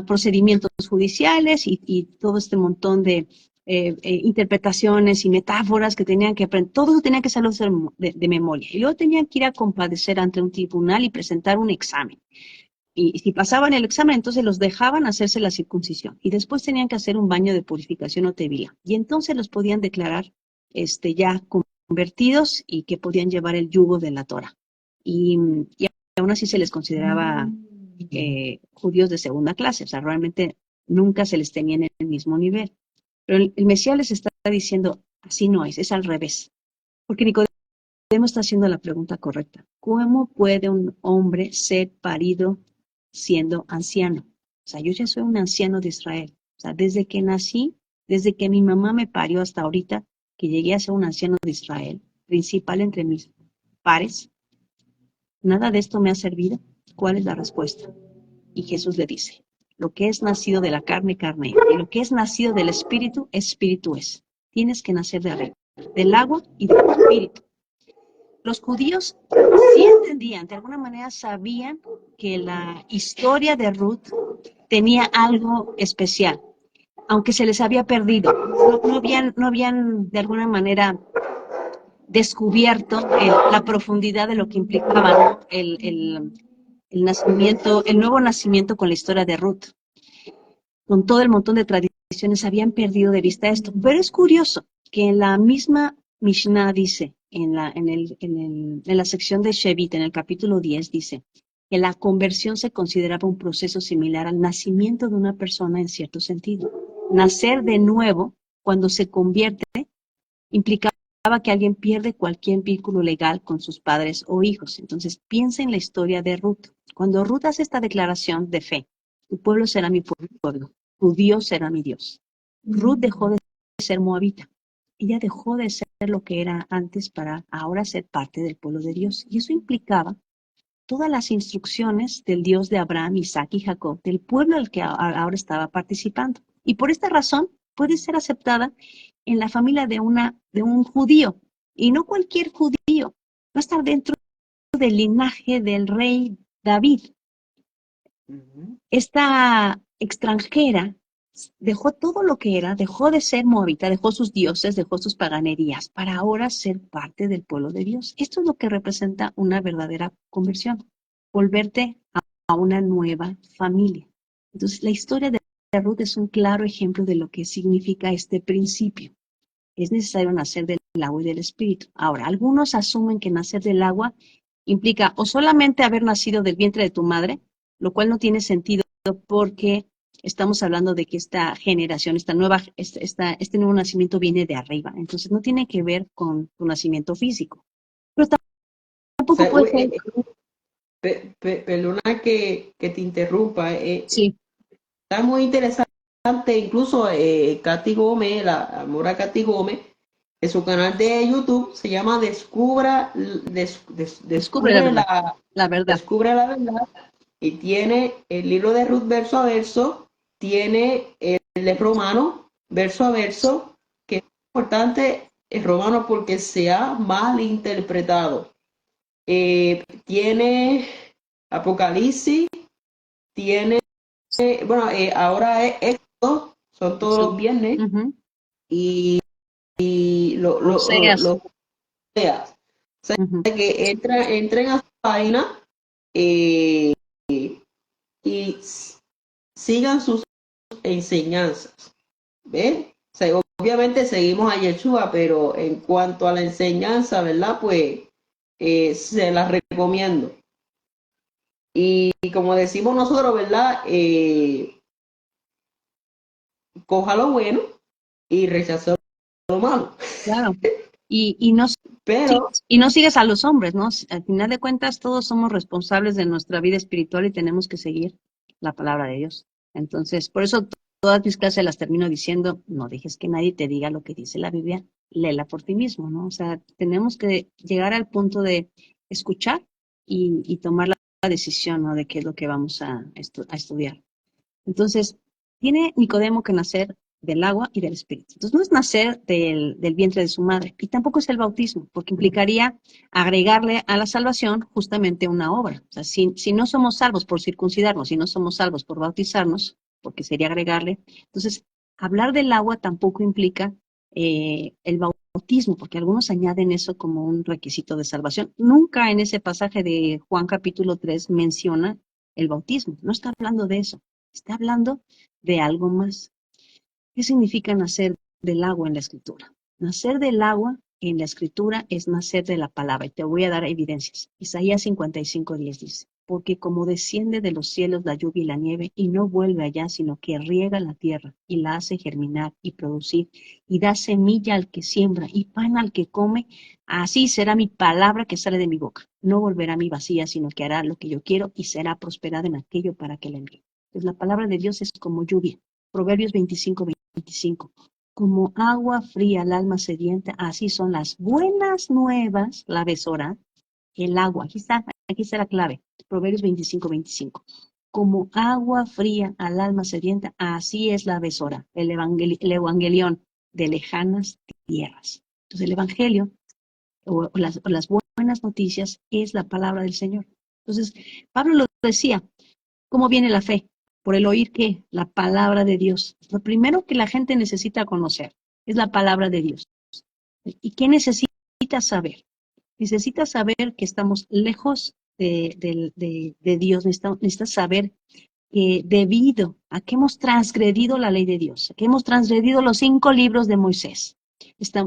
procedimientos judiciales y todo este montón de interpretaciones y metáforas que tenían que aprender. Todo eso tenía que ser de memoria. Y luego tenían que ir a comparecer ante un tribunal y presentar un examen. Y si pasaban el examen, entonces los dejaban hacerse la circuncisión. Y después tenían que hacer un baño de purificación o tevila. Y entonces los podían declarar ya convertidos y que podían llevar el yugo de la Torah. Y aún así se les consideraba judíos de segunda clase. O sea, realmente nunca se les tenía en el mismo nivel. Pero el Mesías les está diciendo, así no es al revés. Porque Nicodemo está haciendo la pregunta correcta. ¿Cómo puede un hombre ser parido siendo anciano? O sea, yo ya soy un anciano de Israel. O sea, desde que nací, desde que mi mamá me parió hasta ahorita, que llegué a ser un anciano de Israel, principal entre mis pares, nada de esto me ha servido. ¿Cuál es la respuesta? Y Jesús le dice, lo que es nacido de la carne, carne, y lo que es nacido del espíritu, espíritu es. Tienes que nacer de arriba, del agua y del espíritu. Los judíos sí entendían, de alguna manera sabían que la historia de Ruth tenía algo especial, aunque se les había perdido. No habían de alguna manera descubierto la profundidad de lo que implicaba, ¿no? El nacimiento, el nuevo nacimiento con la historia de Ruth. Con todo el montón de tradiciones habían perdido de vista esto. Pero es curioso que en la misma Mishnah dice, en la sección de Shevit, en el capítulo 10, dice que la conversión se consideraba un proceso similar al nacimiento de una persona en cierto sentido. nacer de nuevo, cuando se convierte, implicaba que alguien pierde cualquier vínculo legal con sus padres o hijos. Entonces, piensa en la historia de Ruth. Cuando Ruth hace esta declaración de fe, tu pueblo será mi pueblo, tu Dios será mi Dios. Ruth dejó de ser moabita. Ella dejó de ser lo que era antes para ahora ser parte del pueblo de Dios. Y eso implicaba todas las instrucciones del Dios de Abraham, Isaac y Jacob, del pueblo al que ahora estaba participando. Y por esta razón puede ser aceptada en la familia de un judío, y no cualquier judío, va a estar dentro del linaje del rey David. Esta extranjera dejó todo lo que era, dejó de ser moabita, dejó sus dioses, dejó sus paganerías, para ahora ser parte del pueblo de Dios. Esto es lo que representa una verdadera conversión, volverte a una nueva familia. Entonces, la historia de Ruth es un claro ejemplo de lo que significa este principio. Es necesario nacer del agua y del espíritu. Ahora, algunos asumen que nacer del agua implica o solamente haber nacido del vientre de tu madre, lo cual no tiene sentido porque estamos hablando de que esta generación, este nuevo nacimiento viene de arriba. Entonces no tiene que ver con tu nacimiento físico. Pero O tampoco sea, puede ser. perdona que te interrumpa. Sí. Está muy interesante. Incluso Katy Gómez, la Mora Katy Gómez, en su canal de YouTube se llama Descubre la Descubre verdad. La verdad. Descubre la verdad. Y tiene el libro de Ruth verso a verso, tiene el de Romano verso a verso, que es importante el Romano porque se ha mal interpretado. Tiene Apocalipsis, tiene, bueno, ahora es Éxodo, son todos los viernes, Uh-huh. y Oseas. los veas. O sea, Uh-huh. que entren a su página eh, y sigan sus enseñanzas. ¿Ven? O sea, obviamente seguimos a Yeshua, pero en cuanto a la enseñanza, ¿verdad? Pues se las recomiendo. Y como decimos nosotros, ¿verdad? Coja lo bueno y rechaza lo malo. Claro. Y no Pero, y no sigues a los hombres, ¿no? Al final de cuentas, todos somos responsables de nuestra vida espiritual y tenemos que seguir la palabra de Dios. Entonces, por eso todas mis clases las termino diciendo, no dejes que nadie te diga lo que dice la Biblia, léela por ti mismo, ¿no? O sea, tenemos que llegar al punto de escuchar y tomar la decisión, ¿no? De qué es lo que vamos a estudiar. Entonces, tiene Nicodemo que nacer del agua y del espíritu. Entonces, no es nacer del vientre de su madre, y tampoco es el bautismo, porque implicaría agregarle a la salvación justamente una obra. O sea, si no somos salvos por circuncidarnos, si no somos salvos por bautizarnos, porque sería agregarle, entonces, hablar del agua tampoco implica el bautismo, porque algunos añaden eso como un requisito de salvación. Nunca en ese pasaje de Juan capítulo 3 menciona el bautismo, no está hablando de eso. Está hablando de algo más. ¿Qué significa nacer del agua en la escritura? Nacer del agua en la escritura es nacer de la palabra. Y te voy a dar evidencias. Isaías 55:10 dice, porque como desciende de los cielos la lluvia y la nieve, y no vuelve allá, sino que riega la tierra, y la hace germinar y producir, y da semilla al que siembra, y pan al que come, así será mi palabra que sale de mi boca. No volverá a mi vacía, sino que hará lo que yo quiero, y será prosperada en aquello para que la envíe. Pues la palabra de Dios es como lluvia. Proverbios 25:25. Como agua fría al alma sedienta, así son las buenas nuevas, la besora, el agua. Aquí está la clave. Proverbios 25:25. Como agua fría al alma sedienta, así es la besora, el evangelión de lejanas tierras. Entonces el evangelio o las buenas noticias es la palabra del Señor. Entonces, Pablo lo decía, ¿cómo viene la fe? Por el oír que la palabra de Dios. Lo primero que la gente necesita conocer es la palabra de Dios. ¿Y qué necesita saber? Necesita saber que estamos lejos de Dios. Necesita saber que debido a que hemos transgredido la ley de Dios, que hemos transgredido los 5 libros de Moisés,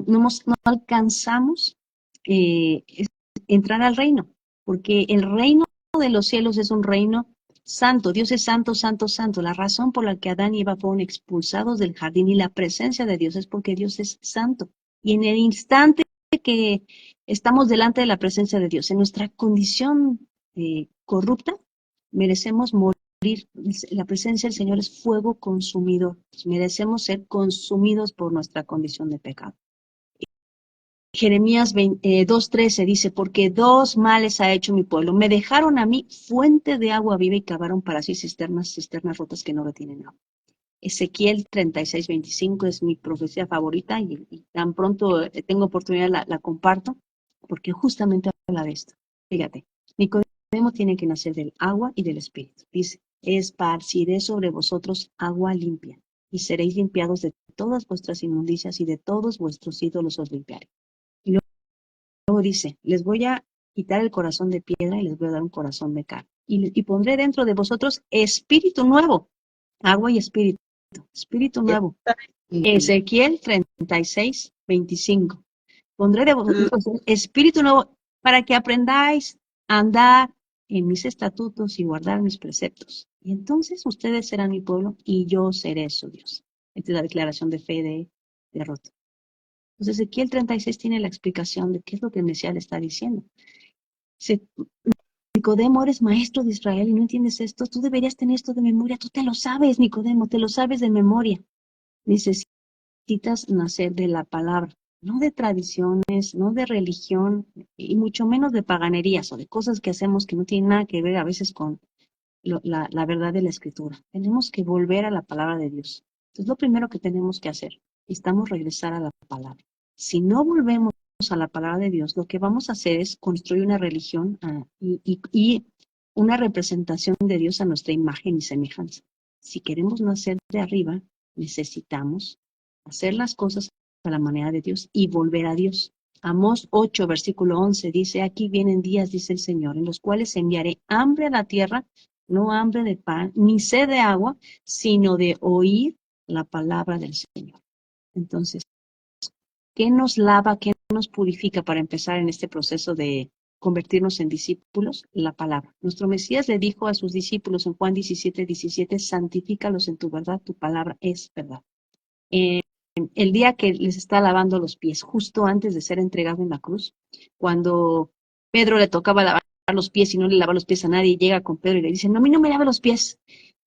no alcanzamos entrar al reino, porque el reino de los cielos es un reino Santo, Dios es santo, santo, santo. La razón por la que Adán y Eva fueron expulsados del jardín y la presencia de Dios es porque Dios es santo. Y en el instante que estamos delante de la presencia de Dios, en nuestra condición corrupta, merecemos morir. La presencia del Señor es fuego consumidor. Merecemos ser consumidos por nuestra condición de pecado. Jeremías 2:13 dice, porque dos males ha hecho mi pueblo. Me dejaron a mí fuente de agua viva y cavaron para sí cisternas rotas que no retienen agua. Ezequiel 36:25 es mi profecía favorita y tan pronto tengo oportunidad la comparto, porque justamente habla de esto. Fíjate, Nicodemo tiene que nacer del agua y del espíritu. Dice, esparciré sobre vosotros agua limpia y seréis limpiados de todas vuestras inmundicias y de todos vuestros ídolos os limpiaré. Luego dice, les voy a quitar el corazón de piedra y les voy a dar un corazón de carne. Y pondré dentro de vosotros espíritu nuevo, agua y espíritu nuevo. Ezequiel 36:25. Pondré de vosotros espíritu nuevo para que aprendáis a andar en mis estatutos y guardar mis preceptos. Y entonces ustedes serán mi pueblo y yo seré su Dios. Esta es la declaración de fe de Ruth. Entonces Ezequiel 36 tiene la explicación de qué es lo que el Mesías le está diciendo. Dice, Nicodemo, eres maestro de Israel y no entiendes esto, tú deberías tener esto de memoria, tú te lo sabes, Nicodemo, te lo sabes de memoria. Necesitas nacer de la palabra, no de tradiciones, no de religión, y mucho menos de paganerías o de cosas que hacemos que no tienen nada que ver a veces con la verdad de la Escritura. Tenemos que volver a la palabra de Dios. Es lo primero que tenemos que hacer. Necesitamos regresar a la palabra. Si no volvemos a la palabra de Dios, lo que vamos a hacer es construir una religión y una representación de Dios a nuestra imagen y semejanza. Si queremos nacer de arriba, necesitamos hacer las cosas a la manera de Dios y volver a Dios. Amós 8, versículo 11 dice, aquí vienen días, dice el Señor, en los cuales enviaré hambre a la tierra, no hambre de pan, ni sed de agua, sino de oír la palabra del Señor. Entonces, ¿qué nos lava, qué nos purifica para empezar en este proceso de convertirnos en discípulos? La palabra. Nuestro Mesías le dijo a sus discípulos en Juan 17:17, santifícalos en tu verdad, tu palabra es verdad. El día que les está lavando los pies, justo antes de ser entregado en la cruz, cuando Pedro le tocaba lavar los pies y no le lava los pies a nadie, llega con Pedro y le dice, no, a mí no me lava los pies.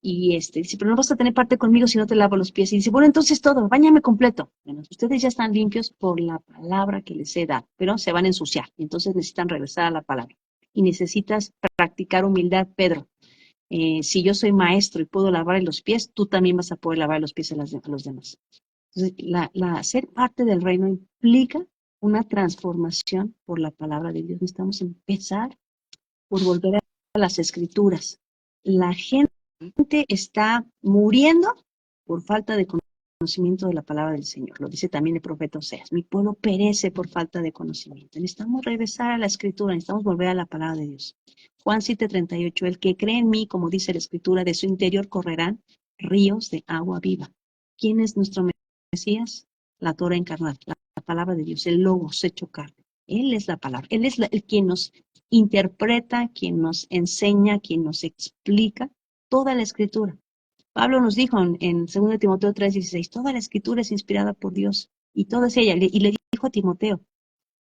Y dice, pero no vas a tener parte conmigo si no te lavo los pies. Y dice, bueno, entonces todo, báñame completo. Bueno, ustedes ya están limpios por la palabra que les he dado, pero se van a ensuciar. Y entonces necesitan regresar a la palabra. Y necesitas practicar humildad, Pedro. Si yo soy maestro y puedo lavar los pies, tú también vas a poder lavar los pies a los demás. Entonces, ser parte del reino implica una transformación por la palabra de Dios. Necesitamos empezar por volver a las escrituras. La gente está muriendo por falta de conocimiento de la palabra del Señor. Lo dice también el profeta Oseas. Mi pueblo perece por falta de conocimiento. Necesitamos regresar a la escritura, necesitamos volver a la palabra de Dios. Juan 7:38, el que cree en mí, como dice la escritura, de su interior correrán ríos de agua viva. ¿Quién es nuestro Mesías? La Torah encarnada, la palabra de Dios, el Logos hecho carne. Él es la palabra, Él es el quien nos interpreta, quien nos enseña, quien nos explica toda la escritura. Pablo nos dijo en 2 Timoteo 3:16, toda la escritura es inspirada por Dios y toda es ella. Y le dijo a Timoteo,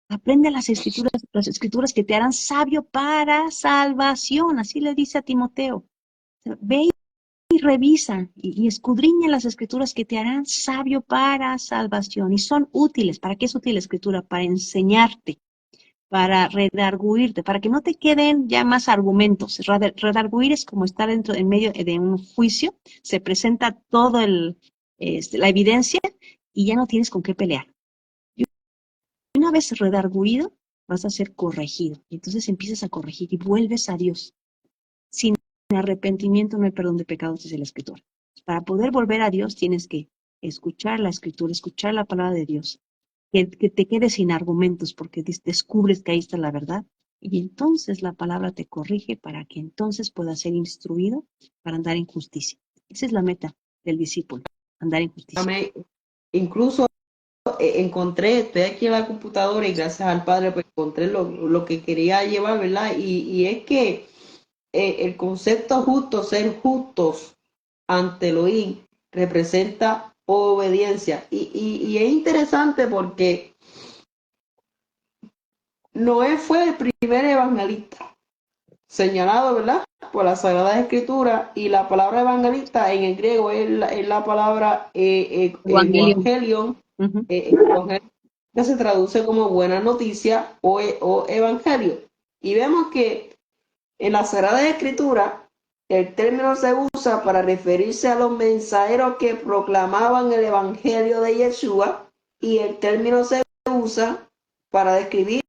aprende las escrituras que te harán sabio para salvación. Así le dice a Timoteo. Ve y revisa y escudriña las escrituras que te harán sabio para salvación. Y son útiles. ¿Para qué es útil la escritura? Para enseñarte, para redarguirte, para que no te queden ya más argumentos. Redarguir es como estar en medio de un juicio, se presenta todo la evidencia y ya no tienes con qué pelear. Y una vez redarguido, vas a ser corregido. Y entonces empiezas a corregir y vuelves a Dios. Sin arrepentimiento no hay perdón de pecados, dice la Escritura. Para poder volver a Dios tienes que escuchar la Escritura, escuchar la palabra de Dios, que te quedes sin argumentos porque descubres que ahí está la verdad y entonces la palabra te corrige para que entonces puedas ser instruido para andar en justicia. Esa es la meta del discípulo, andar en justicia. Incluso estoy aquí en la computadora y gracias al Padre pues encontré lo que quería llevar, ¿verdad? Y es que el concepto justo, ser justos ante Elohim, representa obediencia. Y es interesante porque Noé fue el primer evangelista señalado, ¿verdad? Por la Sagrada Escritura, y la palabra evangelista en el griego es la palabra Evangelio. evangelion, Ujú. evangelio, que se traduce como buena noticia o evangelio. Y vemos que en la Sagrada Escritura el término se usa para referirse a los mensajeros que proclamaban el evangelio de Yeshua, y el término se usa para describir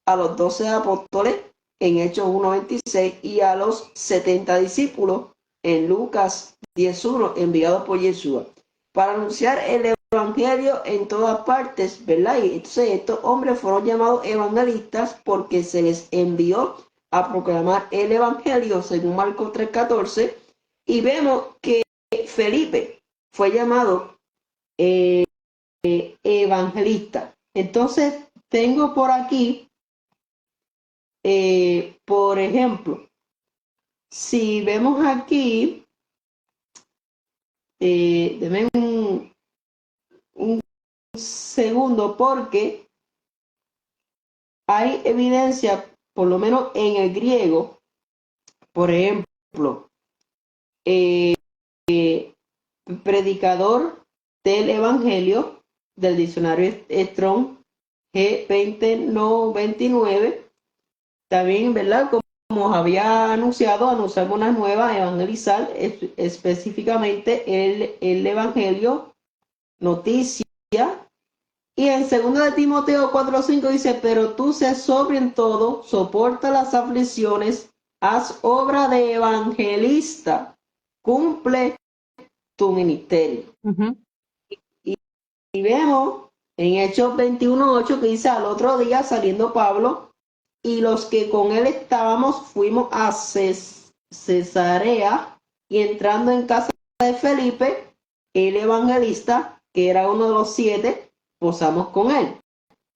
a los 12 apóstoles en Hechos 1:26 y a los 70 discípulos en Lucas 10:1 enviados por Yeshua para anunciar el evangelio en todas partes, ¿verdad? Y entonces estos hombres fueron llamados evangelistas porque se les envió a proclamar el evangelio según Marcos 3:14, y vemos que Felipe fue llamado evangelista. Entonces tengo por aquí, por ejemplo, si vemos aquí, denme un segundo, porque hay evidencia, por lo menos en el griego, por ejemplo, eh, predicador del Evangelio del diccionario Strong G2099, también, ¿verdad? Como había anunciado, anunciamos una nueva evangelizar, específicamente el Evangelio, noticia. Y en 2 de Timoteo 4:5 dice, pero tú sé sobrio en todo, soporta las aflicciones, haz obra de evangelista, cumple tu ministerio. Ujú. Y vemos en Hechos 21:8 que dice, al otro día saliendo Pablo y los que con él estábamos, fuimos a Cesarea, y entrando en casa de Felipe, el evangelista, que era uno de los 7, posamos con él.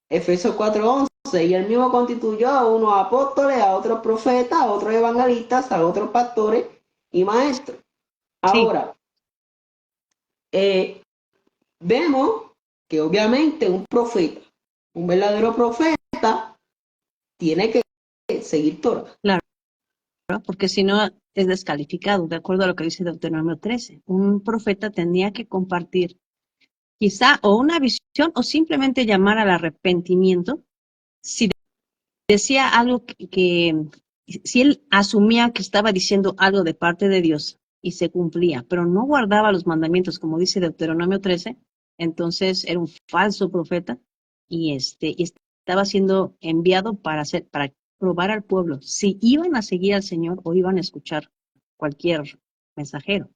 Efesios 4:11, y él mismo constituyó a unos apóstoles, a otros profetas, a otros evangelistas, a otros pastores y maestros. Sí, Ahora, vemos que obviamente un profeta, un verdadero profeta, tiene que seguir Torah. claro, ¿no? Porque si no es descalificado, de acuerdo a lo que dice Deuteronomio 13. Un profeta tenía que compartir quizá o una visión o simplemente llamar al arrepentimiento si decía algo si él asumía que estaba diciendo algo de parte de Dios y se cumplía, pero no guardaba los mandamientos, como dice Deuteronomio 13, entonces era un falso profeta y estaba siendo enviado para probar al pueblo si iban a seguir al Señor o iban a escuchar cualquier mensajero.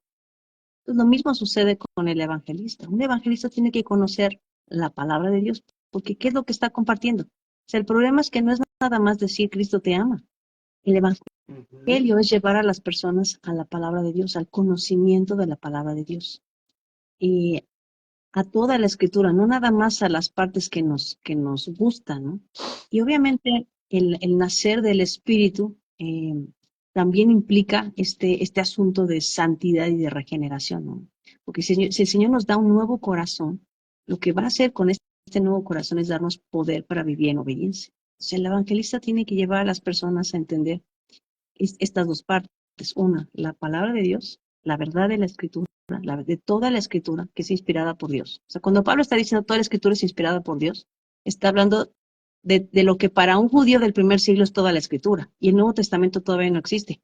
Entonces, lo mismo sucede con el evangelista. Un evangelista tiene que conocer la palabra de Dios, porque ¿qué es lo que está compartiendo? O sea, el problema es que no es nada más decir Cristo te ama. El evangelio es llevar a las personas a la palabra de Dios, al conocimiento de la palabra de Dios. Y a toda la escritura, no nada más a las partes que nos gustan, ¿no? Y obviamente el nacer del Espíritu también implica este asunto de santidad y de regeneración, ¿no? Porque si el Señor nos da un nuevo corazón, lo que va a hacer con este nuevo corazón es darnos poder para vivir en obediencia. O sea, el evangelista tiene que llevar a las personas a entender estas dos partes. Una, la palabra de Dios, la verdad de la escritura, de toda la escritura que es inspirada por Dios. O sea, cuando Pablo está diciendo toda la escritura es inspirada por Dios, está hablando de lo que para un judío del primer siglo es toda la escritura. Y el Nuevo Testamento todavía no existe.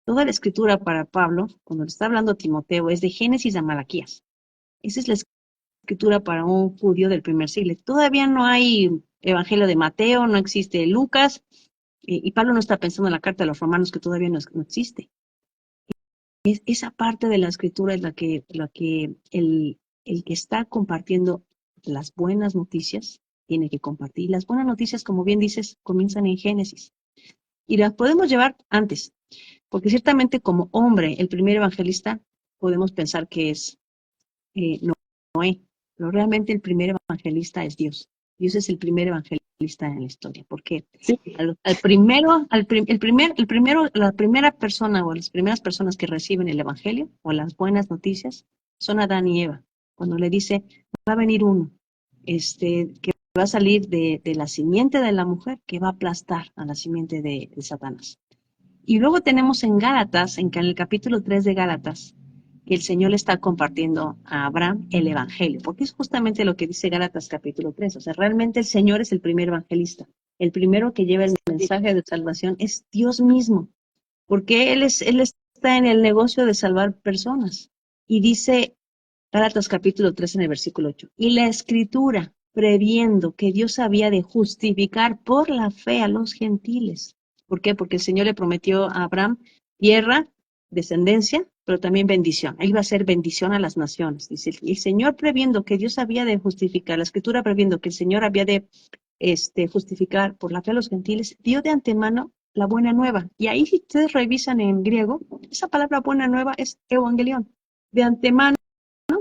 Toda la escritura para Pablo, cuando le está hablando a Timoteo, es de Génesis a Malaquías. Esa es la escritura para un judío del primer siglo. Todavía no hay Evangelio de Mateo, no existe Lucas, y Pablo no está pensando en la carta de los romanos que todavía no existe. Esa parte de la escritura es la que el que está compartiendo las buenas noticias tiene que compartir. Las buenas noticias, como bien dices, comienzan en Génesis. Y las podemos llevar antes, porque ciertamente como hombre, el primer evangelista, podemos pensar que es Noé, pero realmente el primer evangelista es Dios. Dios es el primer evangelista. evangelista en la historia, porque Sí, la primera persona o las primeras personas que reciben el evangelio o las buenas noticias son Adán y Eva. Cuando le dice, va a venir uno, que va a salir de la simiente de la mujer, que va a aplastar a la simiente de Satanás. Y luego tenemos en Gálatas, en el capítulo 3 de Gálatas, que el Señor le está compartiendo a Abraham el Evangelio, porque es justamente lo que dice Gálatas capítulo 3. O sea, realmente el Señor es el primer evangelista. El primero que lleva el mensaje de salvación es Dios mismo, porque Él está en el negocio de salvar personas. Y dice Gálatas capítulo 3 en el versículo 8. Y la Escritura, previendo que Dios había de justificar por la fe a los gentiles. ¿Por qué? Porque el Señor le prometió a Abraham tierra, descendencia, pero también bendición. Él iba a ser bendición a las naciones. Dice, el Señor previendo que Dios había de justificar, la Escritura previendo que el Señor había de justificar por la fe a los gentiles, dio de antemano la buena nueva. Y ahí si ustedes revisan en griego, esa palabra buena nueva es evangelión. De antemano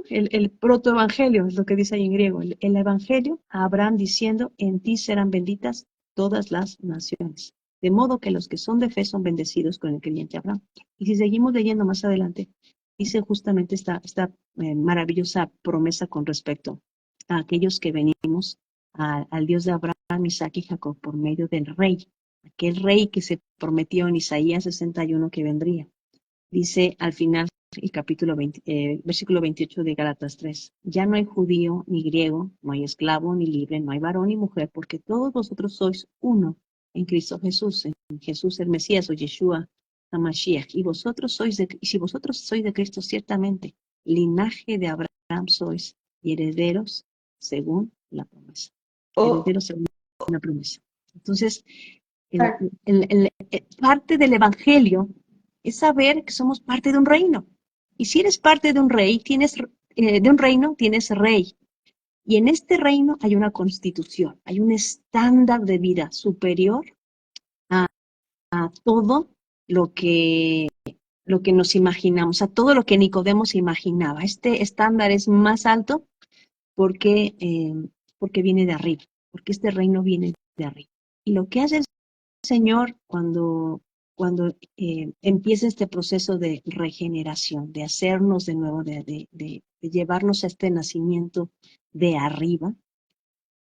el protoevangelio, es lo que dice ahí en griego, el evangelio a Abraham diciendo, en ti serán benditas todas las naciones. De modo que los que son de fe son bendecidos con el creyente Abraham. Y si seguimos leyendo más adelante, dice justamente esta maravillosa promesa con respecto a aquellos que venimos al Dios de Abraham, Isaac y Jacob por medio del rey, aquel rey que se prometió en Isaías 61 que vendría. Dice al final el capítulo 20, versículo 28 de Gálatas 3. Ya no hay judío ni griego, no hay esclavo ni libre, no hay varón ni mujer, porque todos vosotros sois uno en Cristo Jesús, en Jesús el Mesías o Yeshua HaMashiach. Y si vosotros sois de Cristo, ciertamente, linaje de Abraham sois y herederos según la promesa. oh, Herederos según la promesa. Entonces, parte del Evangelio es saber que somos parte de un reino. Y si eres parte de un rey, de un reino, tienes rey. Y en este reino hay una constitución, hay un estándar de vida superior a, a todo lo que, lo que nos imaginamos, a todo lo que Nicodemo se imaginaba. Este estándar es más alto porque, porque viene de arriba, porque este reino viene de arriba. Y lo que hace el Señor cuando empieza este proceso de regeneración, de hacernos de nuevo, de llevarnos a este nacimiento de arriba,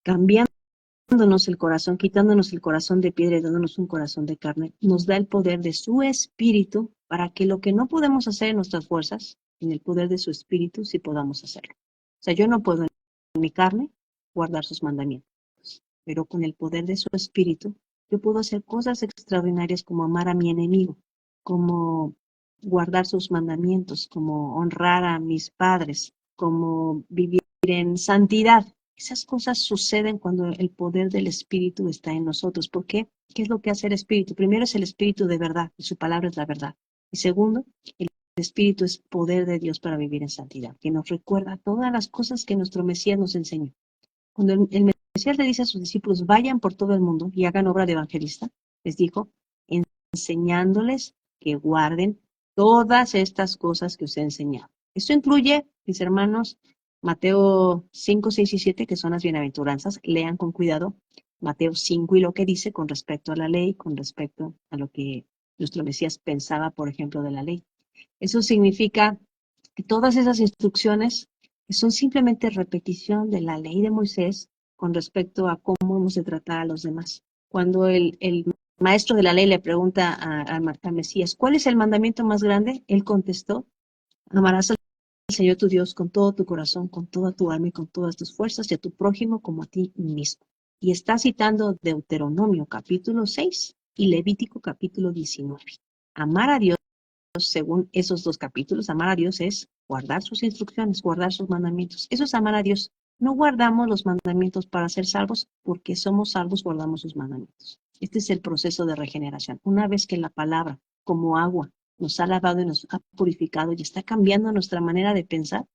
cambiándonos el corazón, quitándonos el corazón de piedra y dándonos un corazón de carne, nos da el poder de su espíritu para que lo que no podemos hacer en nuestras fuerzas, en el poder de su espíritu, sí podamos hacerlo. O sea, yo no puedo en mi carne guardar sus mandamientos, pero con el poder de su espíritu, yo puedo hacer cosas extraordinarias como amar a mi enemigo, como guardar sus mandamientos, como honrar a mis padres, como vivir en santidad. Esas cosas suceden cuando el poder del Espíritu está en nosotros. ¿Por qué? ¿Qué es lo que hace el Espíritu? Primero es el Espíritu de verdad, y su palabra es la verdad. Y segundo, el Espíritu es poder de Dios para vivir en santidad, que nos recuerda todas las cosas que nuestro Mesías nos enseñó. Cuando el Mesías le dice a sus discípulos, vayan por todo el mundo y hagan obra de evangelista, les dijo, enseñándoles que guarden todas estas cosas que os he enseñado. Esto incluye, mis hermanos, Mateo 5, 6 y 7, que son las bienaventuranzas. Lean con cuidado Mateo 5 y lo que dice con respecto a la ley, con respecto a lo que nuestro Mesías pensaba, por ejemplo, de la ley. Eso significa que todas esas instrucciones que son simplemente repetición de la ley de Moisés con respecto a cómo hemos de tratar a los demás. Cuando el maestro de la ley le pregunta a Mesías, ¿cuál es el mandamiento más grande? Él contestó, amarás al Señor tu Dios con todo tu corazón, con toda tu alma y con todas tus fuerzas y a tu prójimo como a ti mismo. Y está citando Deuteronomio capítulo 6 y Levítico capítulo 19. Amar a Dios según esos dos capítulos, amar a Dios es guardar sus instrucciones, guardar sus mandamientos. Eso es amar a Dios. No guardamos los mandamientos para ser salvos, porque somos salvos, guardamos sus mandamientos. Este es el proceso de regeneración. Una vez que la palabra, como agua, nos ha lavado y nos ha purificado y está cambiando nuestra manera de pensar,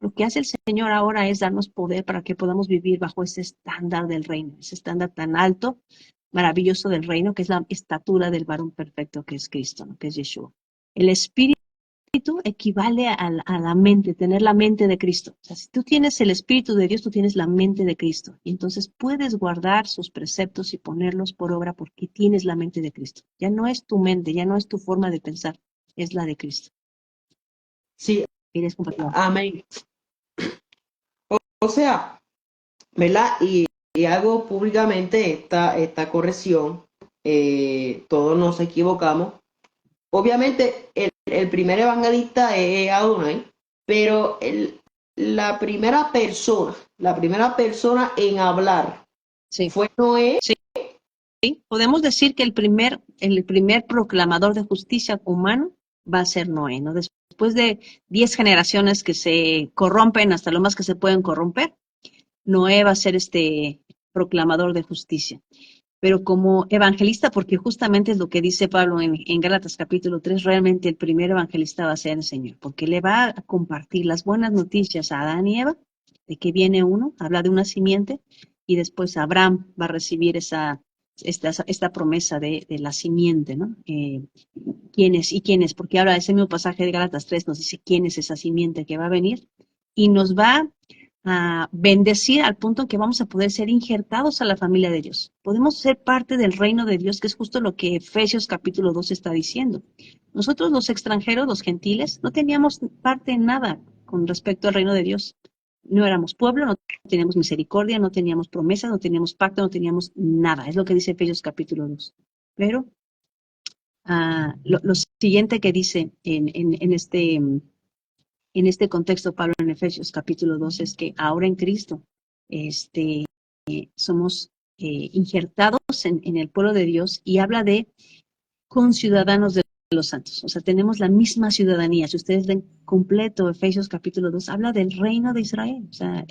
lo que hace el Señor ahora es darnos poder para que podamos vivir bajo ese estándar del reino, ese estándar tan alto, maravilloso del reino, que es la estatura del varón perfecto que es Cristo, ¿no? Que es Yeshua. El Espíritu espíritu equivale a la mente, tener la mente de Cristo. O sea, si tú tienes el Espíritu de Dios, tú tienes la mente de Cristo. Y entonces puedes guardar sus preceptos y ponerlos por obra porque tienes la mente de Cristo. Ya no es tu mente, ya no es tu forma de pensar, es la de Cristo. Sí, ¿Quieres compartir? amén. O sea, ¿verdad? Y hago públicamente esta corrección. Todos nos equivocamos. Obviamente, el primer evangelista es Adonai, pero la primera persona en hablar Sí, fue Noé. sí. Podemos decir que el primer proclamador de justicia humano va a ser Noé, ¿no? Después de 10 generaciones que se corrompen hasta lo más que se pueden corromper, Noé va a ser este proclamador de justicia. Pero como evangelista, porque justamente es lo que dice Pablo en Gálatas capítulo 3, realmente el primer evangelista va a ser el Señor, porque le va a compartir las buenas noticias a Adán y Eva, de que viene uno, habla de una simiente, y después Abraham va a recibir esta promesa de la simiente, ¿no? ¿Quién es y quién es? Porque ahora ese mismo pasaje de Gálatas 3 nos dice quién es esa simiente que va a venir, y nos va a bendecir al punto en que vamos a poder ser injertados a la familia de Dios. Podemos ser parte del reino de Dios, que es justo lo que Efesios capítulo 2 está diciendo. Nosotros los extranjeros, los gentiles, no teníamos parte en nada con respecto al reino de Dios. No éramos pueblo, no teníamos misericordia, no teníamos promesas, no teníamos pacto, no teníamos nada. Es lo que dice Efesios capítulo 2. Pero lo siguiente que dice en este contexto, Pablo en Efesios capítulo 2, es que ahora en Cristo somos injertados en el pueblo de Dios y habla de conciudadanos de los santos. O sea, tenemos la misma ciudadanía. Si ustedes ven completo Efesios capítulo 2, habla del reino de Israel. O sea,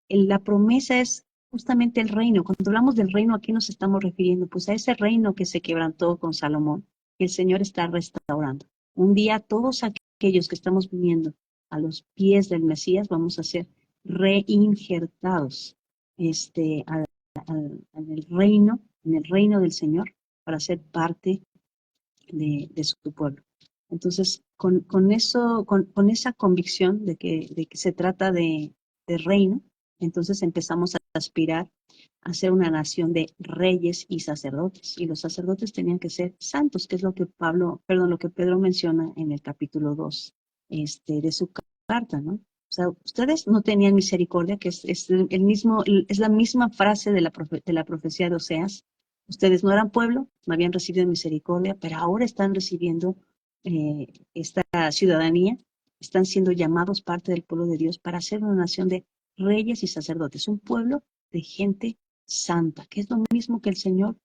la promesa es justamente el reino. Cuando hablamos del reino, ¿a qué nos estamos refiriendo? Pues a ese reino que se quebrantó con Salomón, que el Señor está restaurando. Un día todos aquellos que estamos viniendo a los pies del Mesías vamos a ser reinjertados en el reino del Señor para ser parte de su pueblo. Entonces, con esa convicción de que se trata de reino, entonces empezamos a aspirar a ser una nación de reyes y sacerdotes. Y los sacerdotes tenían que ser santos, que es lo que lo que Pedro menciona en el capítulo 2 de su carta, ¿no? O sea, ustedes no tenían misericordia, que es la misma frase de la profecía de Oseas. Ustedes no eran pueblo, no habían recibido misericordia, pero ahora están recibiendo esta ciudadanía, están siendo llamados parte del pueblo de Dios para ser una nación de reyes y sacerdotes, un pueblo de gente santa, que es lo mismo que el Señor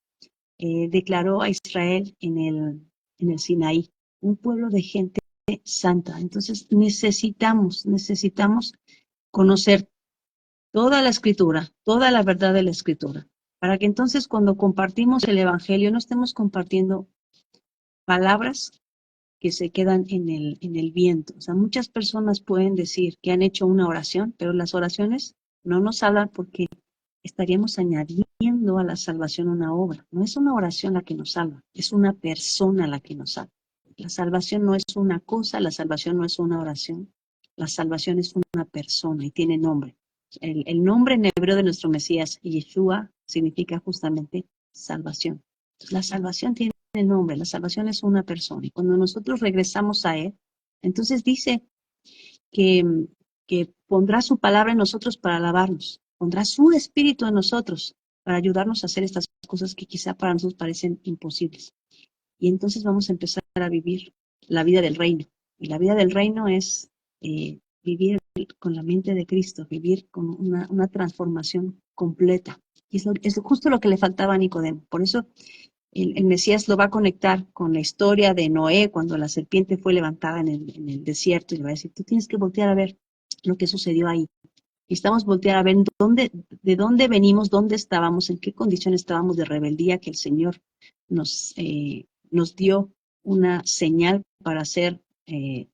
declaró a Israel en el Sinaí, un pueblo de gente santa. Entonces necesitamos conocer toda la escritura, toda la verdad de la escritura, para que entonces cuando compartimos el Evangelio no estemos compartiendo palabras que se quedan en el viento. O sea, muchas personas pueden decir que han hecho una oración, pero las oraciones no nos salvan porque estaríamos añadiendo a la salvación una obra. No es una oración la que nos salva, es una persona la que nos salva. La salvación no es una cosa, la salvación no es una oración, la salvación es una persona y tiene nombre. El nombre en hebreo de nuestro Mesías, Yeshua, significa justamente salvación. Entonces, la salvación tiene nombre, la salvación es una persona. Y cuando nosotros regresamos a Él, entonces dice que, que pondrá su palabra en nosotros para alabarnos, pondrá su espíritu en nosotros para ayudarnos a hacer estas cosas que quizá para nosotros parecen imposibles. Y entonces vamos a empezar a vivir la vida del reino. Y la vida del reino es vivir con la mente de Cristo, vivir con una transformación completa. Y es justo lo que le faltaba a Nicodemo. Por eso el Mesías lo va a conectar con la historia de Noé cuando la serpiente fue levantada en el desierto y le va a decir, tú tienes que voltear a ver lo que sucedió ahí. Necesitamos voltear a ver de dónde venimos, dónde estábamos, en qué condición estábamos de rebeldía que el Señor nos dio una señal para ser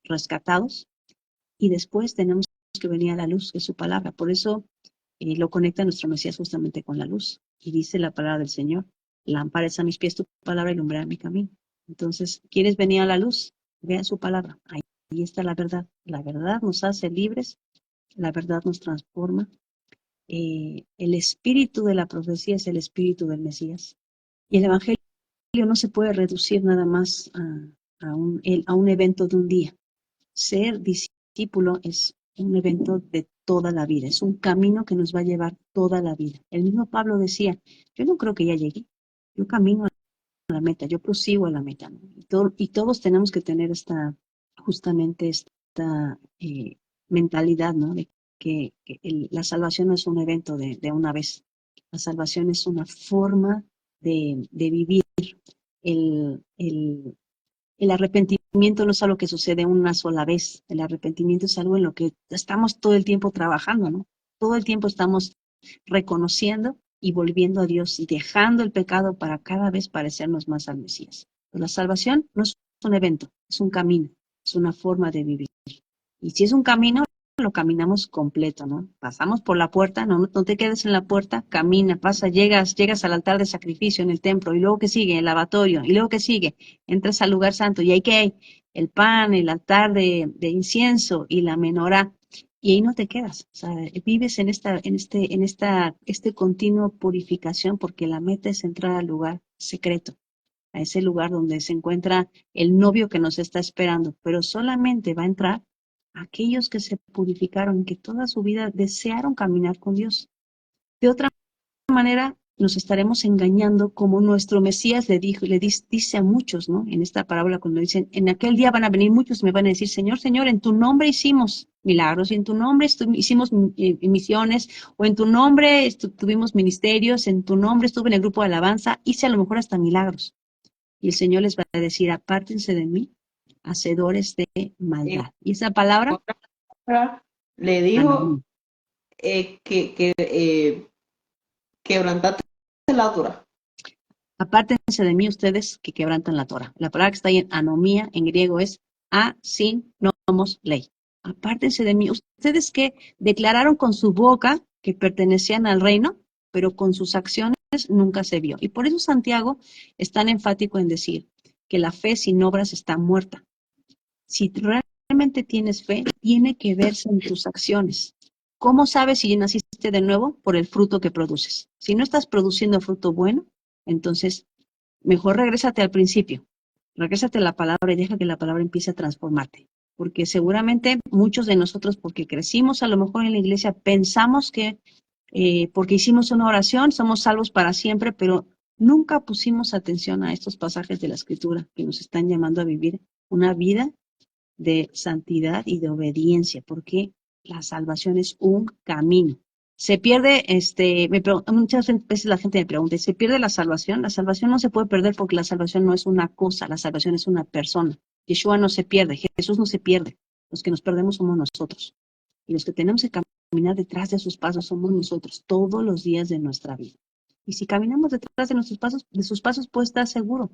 rescatados y después tenemos que venir a la luz, que es su palabra. Por eso lo conecta nuestro Mesías justamente con la luz. Y dice la palabra del Señor, lámpara es a mis pies tu palabra y lumbrera mi camino. Entonces, ¿quieres venir a la luz? Vea su palabra. Ahí está la verdad. La verdad nos hace libres, la verdad nos transforma. El espíritu de la profecía es el espíritu del Mesías. Y el Evangelio no se puede reducir nada más a un evento de un día. Ser discípulo es un evento de toda la vida, es un camino que nos va a llevar toda la vida. El mismo Pablo decía, yo no creo que ya llegué, yo camino a la meta, yo prosigo a la meta, ¿no? Y todos tenemos que tener justamente esta mentalidad, ¿no? De que la salvación no es un evento de una vez, la salvación es una forma de vivir. El, el arrepentimiento no es algo que sucede una sola vez. El arrepentimiento es algo en lo que estamos todo el tiempo trabajando, ¿no? Todo el tiempo estamos reconociendo y volviendo a Dios y dejando el pecado para cada vez parecernos más al Mesías. Pero la salvación no es un evento, es un camino, es una forma de vivir. Y si es un camino, lo caminamos completo, ¿no? Pasamos por la puerta, no te quedes en la puerta, camina, pasa, llegas al altar de sacrificio en el templo, y luego que sigue, el lavatorio, y luego que sigue, entras al lugar santo, y ahí que hay el pan, el altar de incienso y la menorá, y ahí no te quedas, o sea, vives este continuo purificación, porque la meta es entrar al lugar secreto, a ese lugar donde se encuentra el novio que nos está esperando, pero solamente va a entrar aquellos que se purificaron, que toda su vida desearon caminar con Dios. De otra manera, nos estaremos engañando como nuestro Mesías le dijo, dice a muchos, ¿no? En esta parábola cuando dicen, en aquel día van a venir muchos y me van a decir, Señor, Señor, en tu nombre hicimos milagros, y en tu nombre hicimos misiones, o en tu nombre tuvimos ministerios, en tu nombre estuve en el grupo de alabanza, hice a lo mejor hasta milagros. Y el Señor les va a decir, apártense de mí, hacedores de En maldad. Y esa palabra, otra palabra, le dijo anomía. que quebrantaste la Torah. Apártense de mí ustedes que quebrantan la Torah. La palabra que está ahí en anomía, en griego, es sin nomos ley. Apártense de mí. Ustedes que declararon con su boca que pertenecían al reino, pero con sus acciones nunca se vio. Y por eso Santiago es tan enfático en decir que la fe sin obras está muerta. Si realmente tienes fe, tiene que verse en tus acciones. ¿Cómo sabes si naciste de nuevo? Por el fruto que produces. Si no estás produciendo fruto bueno, entonces mejor regrésate al principio. Regrésate a la palabra y deja que la palabra empiece a transformarte. Porque seguramente muchos de nosotros, porque crecimos a lo mejor en la iglesia, pensamos que porque hicimos una oración somos salvos para siempre, pero nunca pusimos atención a estos pasajes de la Escritura que nos están llamando a vivir una vida de santidad y de obediencia, porque la salvación es un camino. Se pierde, muchas veces la gente me pregunta, ¿se pierde la salvación? La salvación no se puede perder porque la salvación no es una cosa, la salvación es una persona. Yeshua no se pierde, Jesús no se pierde. Los que nos perdemos somos nosotros. Y los que tenemos que caminar detrás de sus pasos somos nosotros todos los días de nuestra vida. Y si caminamos detrás de nuestros pasos, de sus pasos, pues estar seguro.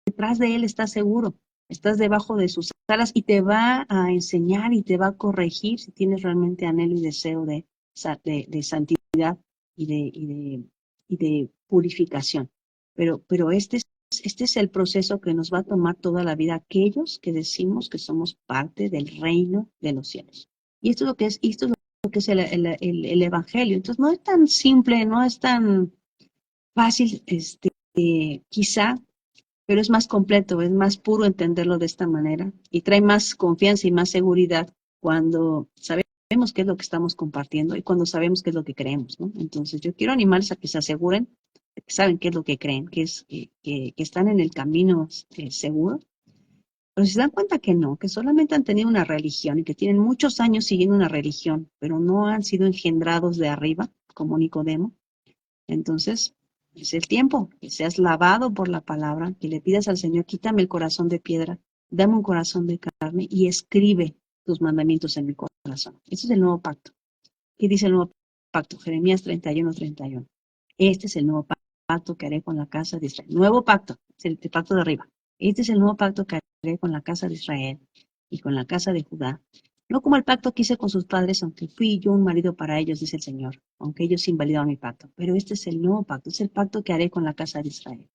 Detrás de él estás seguro, estás debajo de sus alas y te va a enseñar y te va a corregir si tienes realmente anhelo y deseo de santidad y de purificación. Pero este es el proceso que nos va a tomar toda la vida aquellos que decimos que somos parte del reino de los cielos. Y esto es lo que es, esto es lo que es el Evangelio. Entonces no es tan simple, no es tan fácil, quizá, pero es más completo, es más puro entenderlo de esta manera y trae más confianza y más seguridad cuando sabemos qué es lo que estamos compartiendo y cuando sabemos qué es lo que creemos, ¿no? Entonces yo quiero animarles a que se aseguren de que saben qué es lo que creen, que están en el camino seguro, pero si se dan cuenta que no, que solamente han tenido una religión y que tienen muchos años siguiendo una religión, pero no han sido engendrados de arriba, como Nicodemo, entonces, es el tiempo, que seas lavado por la palabra, que le pidas al Señor, quítame el corazón de piedra, dame un corazón de carne y escribe tus mandamientos en mi corazón. Ese es el nuevo pacto. ¿Qué dice el nuevo pacto? Jeremías 31:31. Este es el nuevo pacto que haré con la casa de Israel. Nuevo pacto, es el pacto de arriba. Este es el nuevo pacto que haré con la casa de Israel y con la casa de Judá. No como el pacto que hice con sus padres, aunque fui yo un marido para ellos, dice el Señor, aunque ellos invalidaron mi pacto. Pero este es el nuevo pacto, es el pacto que haré con la casa de Israel.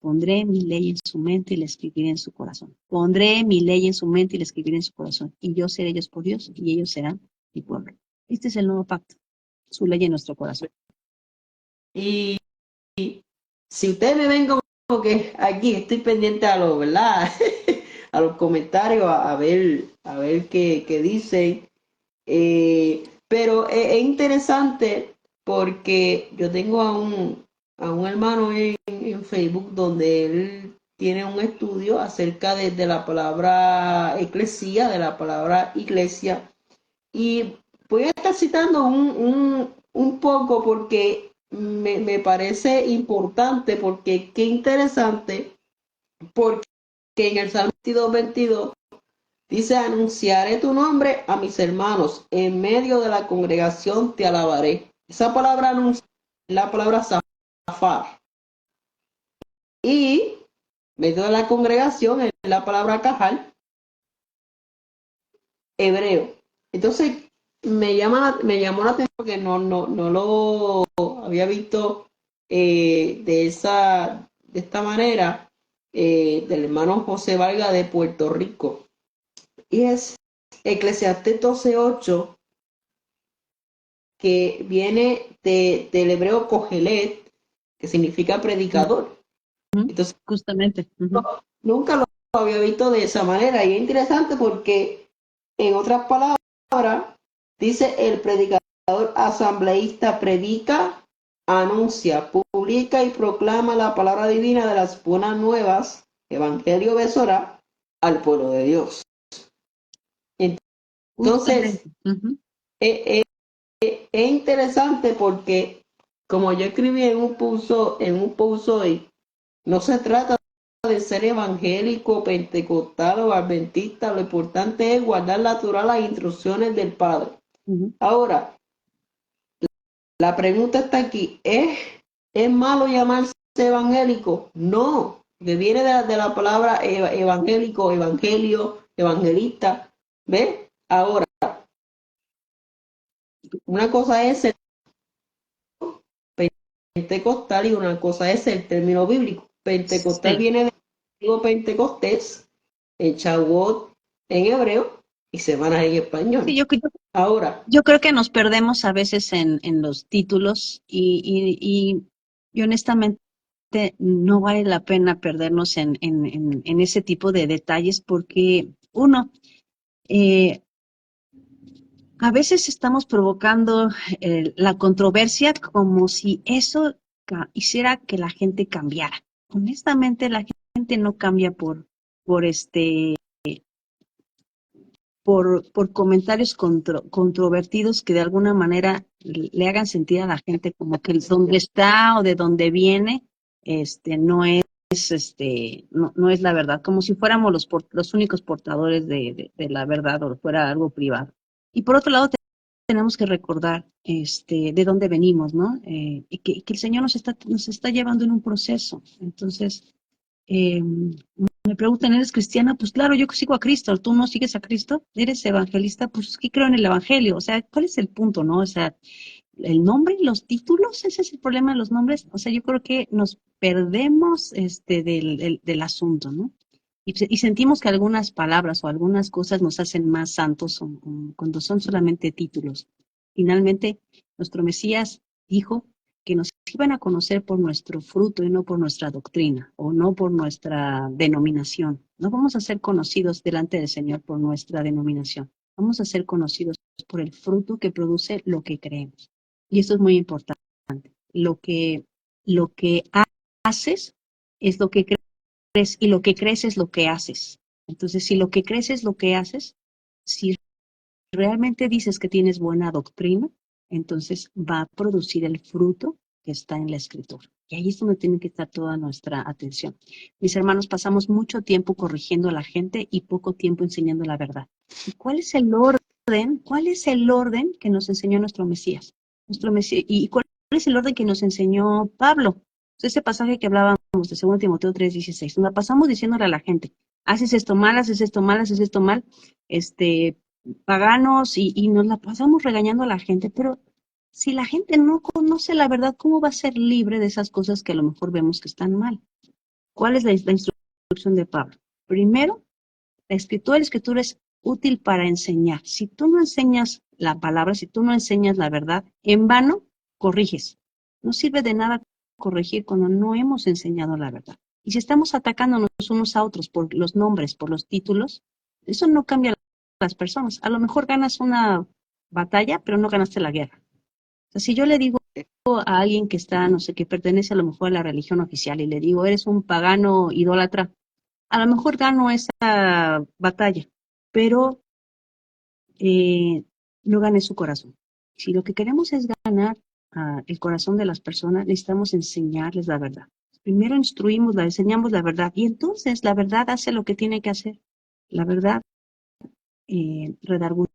Pondré mi ley en su mente y la escribiré en su corazón. Pondré mi ley en su mente y la escribiré en su corazón. Y yo seré ellos por Dios y ellos serán mi pueblo. Este es el nuevo pacto, su ley en nuestro corazón. Y si ustedes me ven como que aquí estoy pendiente a lo, ¿verdad? A los comentarios, a ver qué dicen. Pero es interesante porque yo tengo a un hermano en Facebook donde él tiene un estudio acerca de la palabra eclesía, de la palabra iglesia. Y voy a estar citando un poco porque me parece importante, porque qué interesante, porque en el Salmo 22 dice, anunciaré tu nombre a mis hermanos, en medio de la congregación te alabaré. Esa palabra anunciar es la palabra zafar. Y en medio de la congregación es la palabra cajal, hebreo. Entonces, me llamó la atención porque no lo había visto de esta manera del hermano José Valga de Puerto Rico. Y es Eclesiastés 12:8, que viene del hebreo Kohelet, que significa predicador. Entonces, Justamente. nunca lo había visto de esa manera. Y es interesante porque, en otras palabras, dice el predicador asambleísta predica, anuncia, publica y proclama la palabra divina de las buenas nuevas, evangelio besora, al pueblo de Dios. Entonces, Justamente. es interesante porque, como yo escribí en un post hoy, no se trata de ser evangélico, pentecostal o adventista, lo importante es guardar natural las instrucciones del Padre. Ahora, la pregunta está aquí, ¿es malo llamarse evangélico? No, que viene de la palabra evangélico, evangelio, evangelista, ¿ves? Ahora, una cosa es ser pentecostal y una cosa es el término bíblico. Pentecostal Sí. viene del Pentecostés, en Shavuot en hebreo y semanas en Sí, español. yo, Ahora, yo creo que nos perdemos a veces en los títulos y honestamente no vale la pena perdernos en ese tipo de detalles porque uno, eh, a veces estamos provocando la controversia como si eso hiciera que la gente cambiara. Honestamente, la gente no cambia por comentarios controvertidos que de alguna manera le hagan sentir a la gente como que el donde está o de donde viene, no es, no es la verdad, como si fuéramos los únicos portadores de la verdad o fuera algo privado. Y por otro lado, tenemos que recordar de dónde venimos, ¿no? Y que el Señor nos está llevando en un proceso. Entonces, eh, me preguntan, ¿eres cristiana? Pues claro, yo sigo a Cristo. ¿Tú no sigues a Cristo? ¿Eres evangelista? Pues que creo en el evangelio. O sea, ¿cuál es el punto, no? O sea, el nombre, los títulos, ese es el problema de los nombres. O sea, yo creo que nos perdemos del asunto, ¿no? Y sentimos que algunas palabras o algunas cosas nos hacen más santos cuando son solamente títulos. Finalmente, nuestro Mesías dijo que nos iban a conocer por nuestro fruto y no por nuestra doctrina o no por nuestra denominación. No vamos a ser conocidos delante del Señor por nuestra denominación. Vamos a ser conocidos por el fruto que produce lo que creemos. Y esto es muy importante. Lo que, lo que haces es lo que crees y lo que crees es lo que haces. Entonces, si lo que crees es lo que haces, si realmente dices que tienes buena doctrina, entonces va a producir el fruto que está en la escritura. Y ahí es donde tiene que estar toda nuestra atención. Mis hermanos, pasamos mucho tiempo corrigiendo a la gente y poco tiempo enseñando la verdad. ¿Y cuál es el orden? ¿Cuál es el orden que nos enseñó nuestro Mesías? ¿Y cuál es el orden que nos enseñó Pablo? Ese pasaje que hablábamos de 2 Timoteo 3:16, donde pasamos diciéndole a la gente, haces esto mal, haces esto mal, haces esto mal, paganos y nos la pasamos regañando a la gente, pero si la gente no conoce la verdad, ¿cómo va a ser libre de esas cosas que a lo mejor vemos que están mal? ¿Cuál es la instrucción de Pablo? Primero, la escritura es útil para enseñar. Si tú no enseñas la palabra, si tú no enseñas la verdad, en vano corriges. No sirve de nada corregir cuando no hemos enseñado la verdad. Y si estamos atacándonos unos a otros por los nombres, por los títulos, eso no cambia a las personas. A lo mejor ganas una batalla, pero no ganaste la guerra. O sea, si yo le digo a alguien que está, no sé, que pertenece a lo mejor a la religión oficial y le digo, eres un pagano idólatra, a lo mejor gano esa batalla, pero no gané su corazón. Si lo que queremos es ganar el corazón de las personas, necesitamos enseñarles la verdad. Primero instruimos, enseñamos la verdad y entonces la verdad hace lo que tiene que hacer. La verdad redarguye,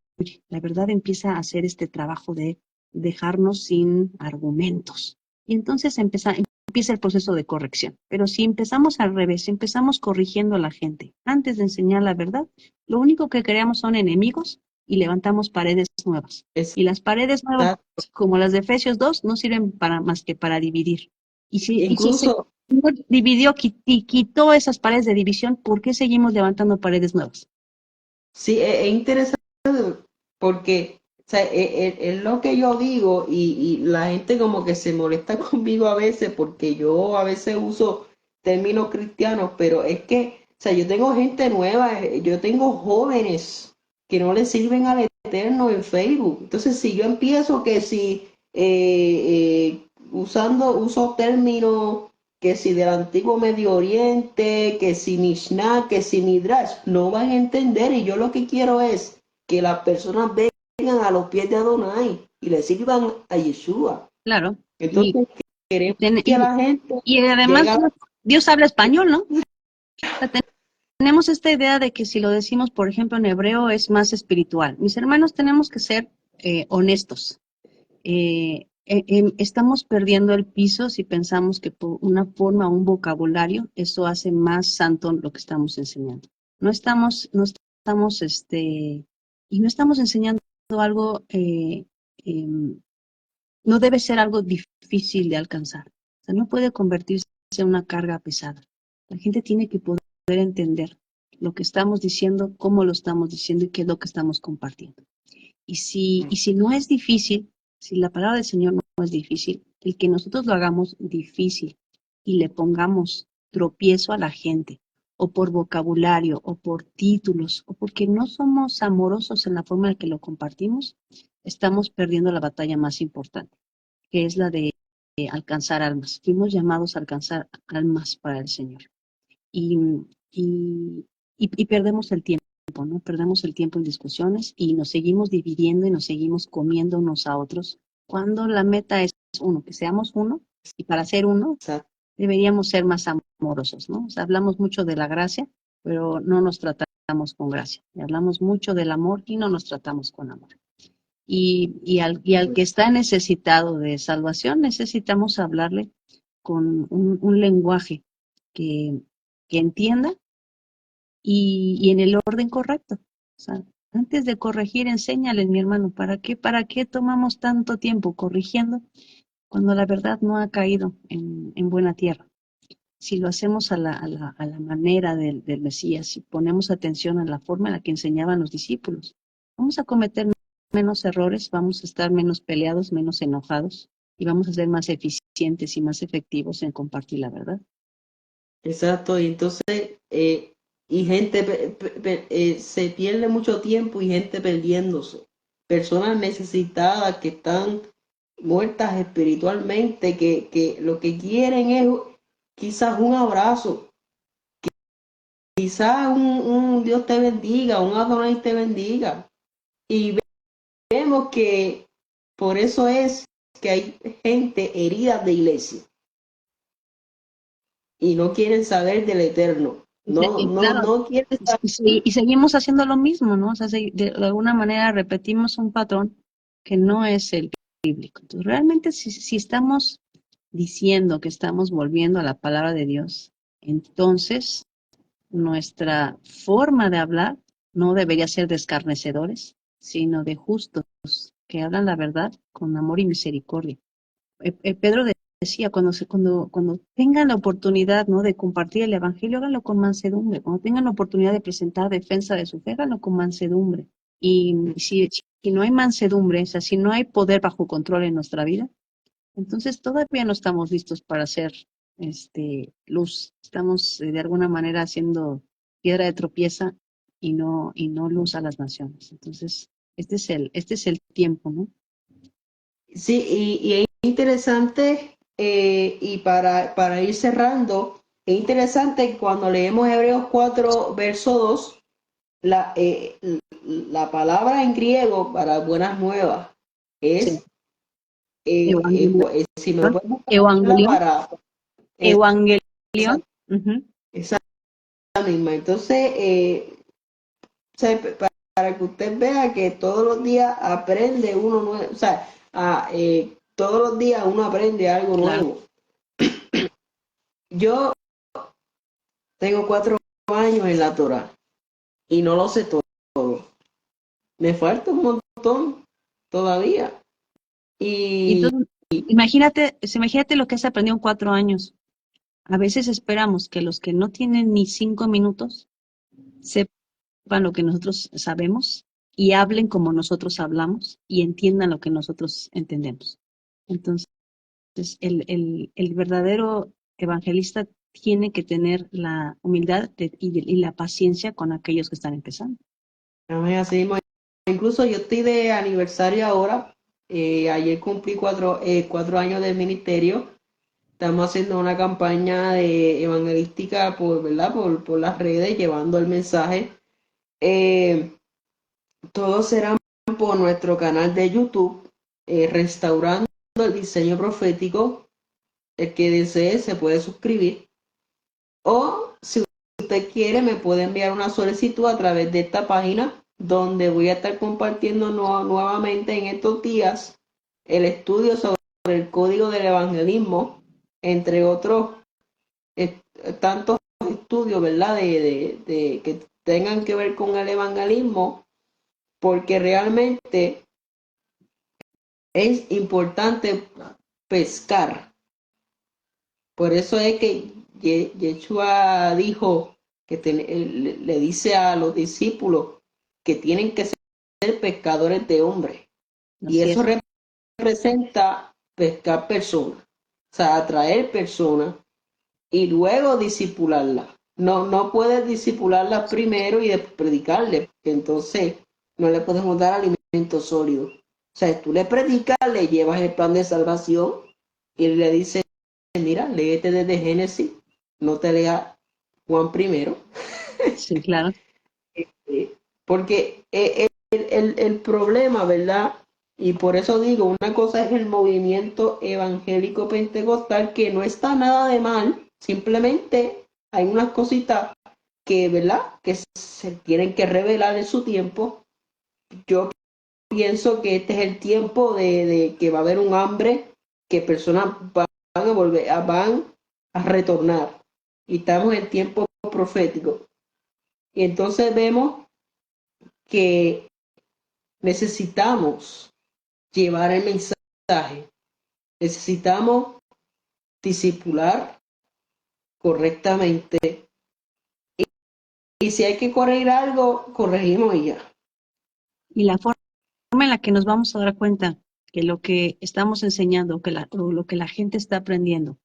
la verdad empieza a hacer este trabajo de dejarnos sin argumentos. Y entonces empieza el proceso de corrección. Pero si empezamos al revés, si empezamos corrigiendo a la gente antes de enseñar la verdad, lo único que creamos son enemigos y levantamos paredes nuevas. Y las paredes nuevas, Exacto. como las de Efesios 2, no sirven para más que para dividir. Y si el Incluso, Señor dividió y quitó esas paredes de división, ¿por qué seguimos levantando paredes nuevas? sí, es interesante porque o sea, es lo que yo digo y la gente como que se molesta conmigo a veces porque yo a veces uso términos cristianos, pero es que, o sea, yo tengo gente nueva, yo tengo jóvenes que no le sirven al Eterno en Facebook. Entonces, si yo empiezo que si uso términos que si del antiguo Medio Oriente, que si Mishnah, que si Midrash, no van a entender y yo lo que quiero es que las personas vengan a los pies de Adonai y le sirvan a Yeshua. Claro. Y, Entonces queremos ten- que y, la gente y además llegue a Dios habla español, ¿no? O sea, tenemos esta idea de que si lo decimos, por ejemplo, en hebreo es más espiritual. Mis hermanos, tenemos que ser honestos. Estamos perdiendo el piso si pensamos que por una forma, un vocabulario, eso hace más santo lo que estamos enseñando. Y no estamos enseñando algo, em, no debe ser algo difícil de alcanzar. O sea, no puede convertirse en una carga pesada. La gente tiene que poder entender lo que estamos diciendo, cómo lo estamos diciendo y qué es lo que estamos compartiendo. Y si no es difícil, si la palabra del Señor no es difícil, el que nosotros lo hagamos difícil y le pongamos tropiezo a la gente, o por vocabulario, o por títulos, o porque no somos amorosos en la forma en que lo compartimos, estamos perdiendo la batalla más importante, que es la de alcanzar almas. Fuimos llamados a alcanzar almas para el Señor. Y, y perdemos el tiempo, ¿no? Perdemos el tiempo en discusiones y nos seguimos dividiendo y nos seguimos comiendo unos a otros, cuando la meta es uno, que seamos uno, y para ser uno Exacto. deberíamos ser más amorosos, ¿no? O sea, hablamos mucho de la gracia, pero no nos tratamos con gracia. Y hablamos mucho del amor y no nos tratamos con amor. Y al que está necesitado de salvación, necesitamos hablarle con un lenguaje que, que entienda y en el orden correcto. O sea, antes de corregir, enséñales, mi hermano, ¿para qué tomamos tanto tiempo corrigiendo cuando la verdad no ha caído en buena tierra? Si lo hacemos a la manera del Mesías, si ponemos atención a la forma en la que enseñaban los discípulos, vamos a cometer menos errores, vamos a estar menos peleados, menos enojados y vamos a ser más eficientes y más efectivos en compartir la verdad. Exacto, y entonces, y gente, se pierde mucho tiempo y gente perdiéndose. Personas necesitadas que están muertas espiritualmente, que lo que quieren es quizás un abrazo, quizás un Dios te bendiga, un Adonai te bendiga. Y vemos que por eso es que hay gente herida de iglesia y no quieren saber del Eterno. No, Y no, claro, no quieren saber. y seguimos haciendo lo mismo, ¿no? O sea, de alguna manera repetimos un patrón que no es el bíblico. Entonces, realmente si estamos diciendo que estamos volviendo a la palabra de Dios, entonces nuestra forma de hablar no debería ser de escarnecedores, sino de justos que hablan la verdad con amor y misericordia. Pedro decía, cuando tengan la oportunidad, ¿no?, de compartir el evangelio, háganlo con mansedumbre. Cuando tengan la oportunidad de presentar defensa de su fe, háganlo con mansedumbre. Y si no hay mansedumbre, o sea, si no hay poder bajo control en nuestra vida, entonces todavía no estamos listos para hacer luz. Estamos de alguna manera haciendo piedra de tropieza y no luz a las naciones. Entonces, este es el tiempo, ¿no? Sí, y es interesante, y para ir cerrando, es interesante cuando leemos Hebreos 4, verso 2, la palabra en griego para buenas nuevas Sí. es, Evangelión, si me lo puedes buscar evangelión, para esa, evangelión. Ujú. esa misma. Entonces, o sea, para que usted vea que todos los días aprende uno nuevo, o sea, todos los días uno aprende algo Claro. nuevo. Yo tengo 4 años en la Torah y no lo sé todo. Me falta un montón todavía. Y Y entonces, imagínate lo que has aprendido en 4 años. A veces esperamos que los que no tienen ni 5 minutos sepan lo que nosotros sabemos y hablen como nosotros hablamos y entiendan lo que nosotros entendemos. Entonces, el verdadero evangelista tiene que tener la humildad y la paciencia con aquellos que están empezando. así mismo. Incluso yo estoy de aniversario ahora. Ayer cumplí 4 años del ministerio. Estamos haciendo una campaña evangelística ¿verdad? Por las redes, llevando el mensaje. Todos serán por nuestro canal de YouTube, Restaurando el Diseño Profético. El que desee se puede suscribir. O si usted quiere, me puede enviar una solicitud a través de esta página, donde voy a estar compartiendo nuevamente en estos días el estudio sobre el código del evangelismo, entre otros eh, tantos estudios, ¿verdad? De que tengan que ver con el evangelismo, porque realmente es importante pescar. Por eso es que Yeshua dijo que le dice a los discípulos que tienen que ser pescadores de hombres. Y Así eso es. representa pescar personas, o sea, atraer personas y luego disipularlas. No puedes disipularlas primero y después predicarles, porque entonces no le podemos dar alimento sólido. O sea, tú le predicas, le llevas el plan de salvación y le dices, mira, léete desde Génesis, no te lea Juan primero, Sí, claro. porque el problema, ¿verdad? Y por eso digo, una cosa es el movimiento evangélico pentecostal, que no está nada de mal, simplemente hay unas cositas que, ¿verdad? Que se tienen que revelar en su tiempo. Yo pienso que este es el tiempo de que va a haber un hambre, que personas van a volver, van a retornar. Y estamos en tiempo profético. Y entonces vemos que necesitamos llevar el mensaje, necesitamos discipular correctamente. Y si hay que corregir algo, corregimos y ya. Y la forma en la que nos vamos a dar cuenta que lo que estamos enseñando, o lo que la gente está aprendiendo,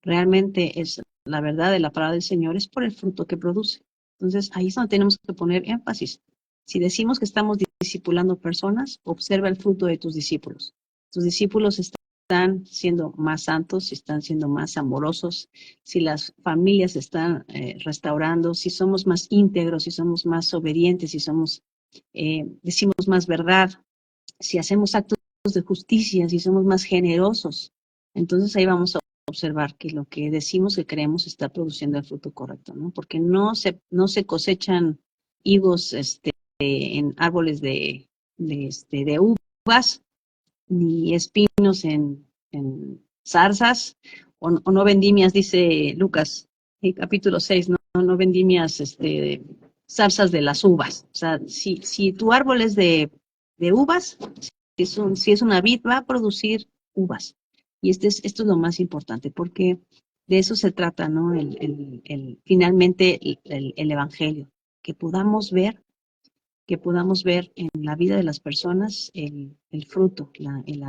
realmente es la verdad de la palabra del Señor, es por el fruto que produce. Entonces, ahí es donde tenemos que poner énfasis. Si decimos que estamos discipulando personas, observa el fruto de tus discípulos. Tus discípulos están siendo más santos, si están siendo más amorosos, si las familias están restaurando, si somos más íntegros, si somos más obedientes, si decimos más verdad, si hacemos actos de justicia, si somos más generosos. Entonces ahí vamos a observar que lo que decimos que creemos está produciendo el fruto correcto, ¿no? Porque no se cosechan higos en árboles de uvas, ni espinos en zarzas, o no vendimias, dice Lucas, capítulo 6, no vendimias zarzas de las uvas. O sea, si tu árbol es de uvas, si es una vid, va a producir uvas. Y esto es lo más importante, porque de eso se trata, ¿no? Finalmente el Evangelio, que podamos ver, en la vida de las personas el fruto,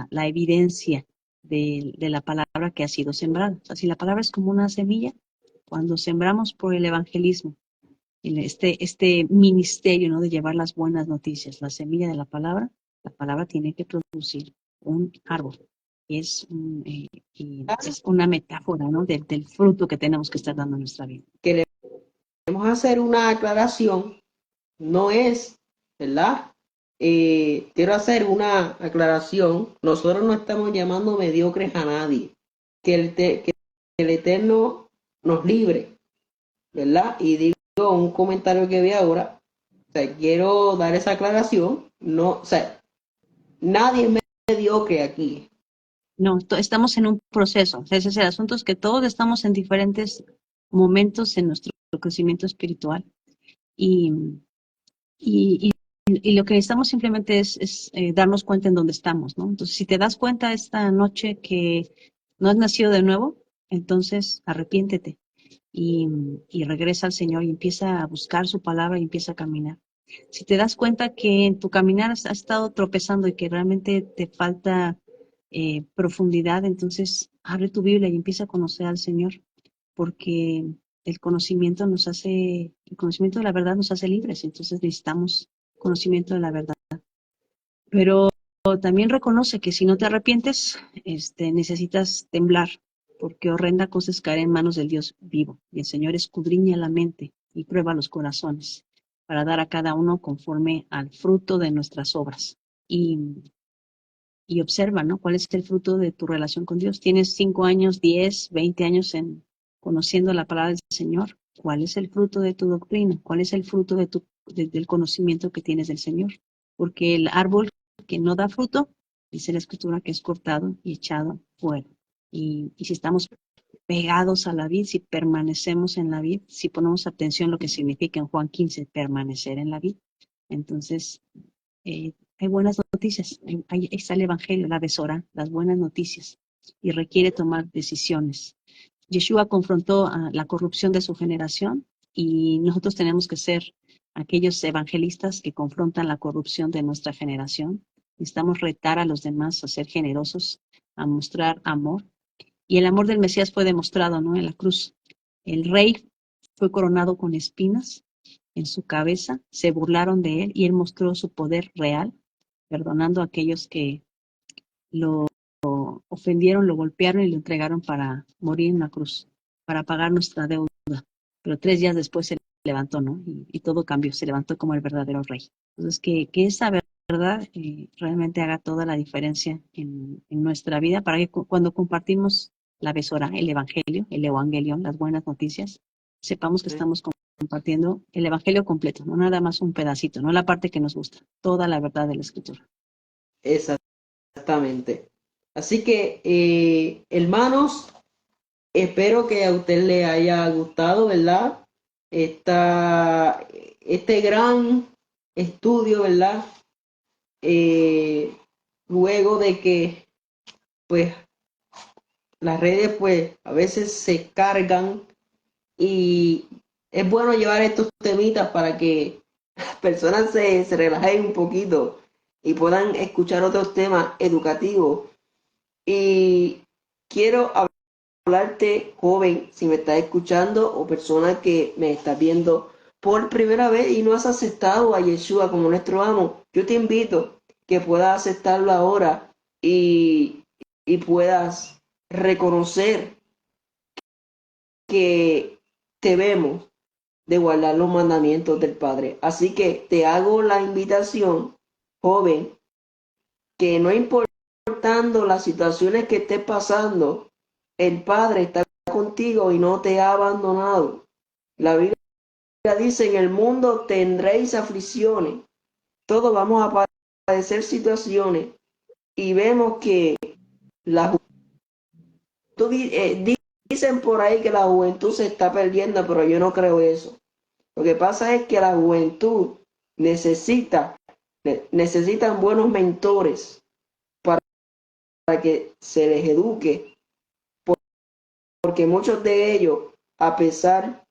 la evidencia de la palabra que ha sido sembrada. O sea, si la palabra es como una semilla, cuando sembramos por el evangelismo, en este ministerio, ¿no? De llevar las buenas noticias, la semilla de la palabra tiene que producir un árbol. Y es una metáfora, ¿no? Del fruto que tenemos que estar dando en nuestra vida. Queremos hacer una aclaración, no es, ¿verdad? Quiero hacer una aclaración. Nosotros no estamos llamando mediocres a nadie. Que el Eterno nos libre, ¿verdad? Y digo un comentario que vi ahora. O sea, quiero dar esa aclaración. No, o sea, nadie es mediocre aquí. No, estamos en un proceso. Ese es el asunto, es que todos estamos en diferentes momentos en nuestro crecimiento espiritual. Y, y, y lo que necesitamos simplemente es darnos cuenta en dónde estamos, ¿no? Entonces, si te das cuenta esta noche que no has nacido de nuevo, entonces arrepiéntete y, y regresa al Señor y empieza a buscar su palabra y empieza a caminar. Si te das cuenta que en tu caminar has estado tropezando y que realmente te falta profundidad, entonces abre tu Biblia y empieza a conocer al Señor, porque el conocimiento de la verdad nos hace libres, entonces necesitamos conocimiento de la verdad. Pero también reconoce que si no te arrepientes, necesitas temblar, porque horrenda cosa es caer en manos del Dios vivo. Y el Señor escudriña la mente y prueba los corazones para dar a cada uno conforme al fruto de nuestras obras. Y observa, ¿no? ¿Cuál es el fruto de tu relación con Dios? ¿Tienes 5 años, 10, 20 años en conociendo la palabra del Señor? ¿Cuál es el fruto de tu doctrina? ¿Cuál es el fruto del conocimiento que tienes del Señor? Porque el árbol que no da fruto, dice la Escritura, que es cortado y echado fuera. Y si estamos pegados a la vid, si permanecemos en la vid, si ponemos atención a lo que significa en Juan 15, permanecer en la vid, entonces hay buenas noticias, ahí está el Evangelio, la besora, las buenas noticias, y requiere tomar decisiones. Yeshua confrontó a la corrupción de su generación y nosotros tenemos que ser aquellos evangelistas que confrontan la corrupción de nuestra generación. Necesitamos retar a los demás a ser generosos, a mostrar amor. Y el amor del Mesías fue demostrado, ¿no? En la cruz. El rey fue coronado con espinas en su cabeza, se burlaron de él y él mostró su poder real, perdonando a aquellos que lo ofendieron, lo golpearon y lo entregaron para morir en una cruz, para pagar nuestra deuda. Pero 3 días después se levantó, ¿no? Y todo cambió, se levantó como el verdadero rey. Entonces, que esa verdad realmente haga toda la diferencia en nuestra vida, para que cuando compartimos la besora, el evangelio, el evangelión, las buenas noticias, sepamos que estamos compartiendo el evangelio completo, no nada más un pedacito, no la parte que nos gusta, toda la verdad de la escritura. Exactamente. Así que, hermanos, espero que a usted le haya gustado, ¿verdad? Este gran estudio, ¿verdad? Eh, Luego de que, pues, las redes, pues, a veces se cargan y es bueno llevar estos temitas para que las personas se relajen un poquito y puedan escuchar otros temas educativos. Y quiero hablarte, joven, si me estás escuchando o persona que me estás viendo por primera vez y no has aceptado a Yeshua como nuestro amo, yo te invito que puedas aceptarlo ahora y, y puedas reconocer que debemos de guardar los mandamientos del Padre. Así que te hago la invitación, joven, que no importando las situaciones que estés pasando, el Padre está contigo y no te ha abandonado. La Biblia dice, en el mundo tendréis aflicciones. Todos vamos a padecer situaciones y vemos que la juventud, dicen por ahí que la juventud se está perdiendo, pero yo no creo eso. Lo que pasa es que la juventud necesitan buenos mentores que se les eduque, porque muchos de ellos, a pesar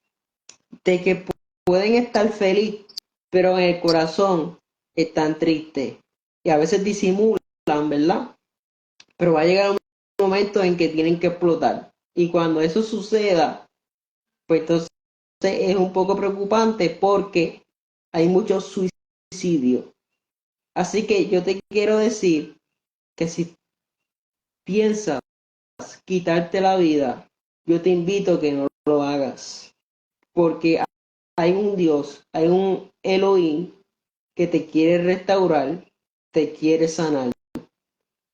de que pueden estar felices, pero en el corazón están tristes y a veces disimulan, ¿verdad? Pero va a llegar un momento en que tienen que explotar. Y cuando eso suceda, pues entonces es un poco preocupante porque hay muchos suicidios. Así que yo te quiero decir que si piensas quitarte la vida, yo te invito a que no lo hagas, porque hay un Dios, hay un Elohim que te quiere restaurar, te quiere sanar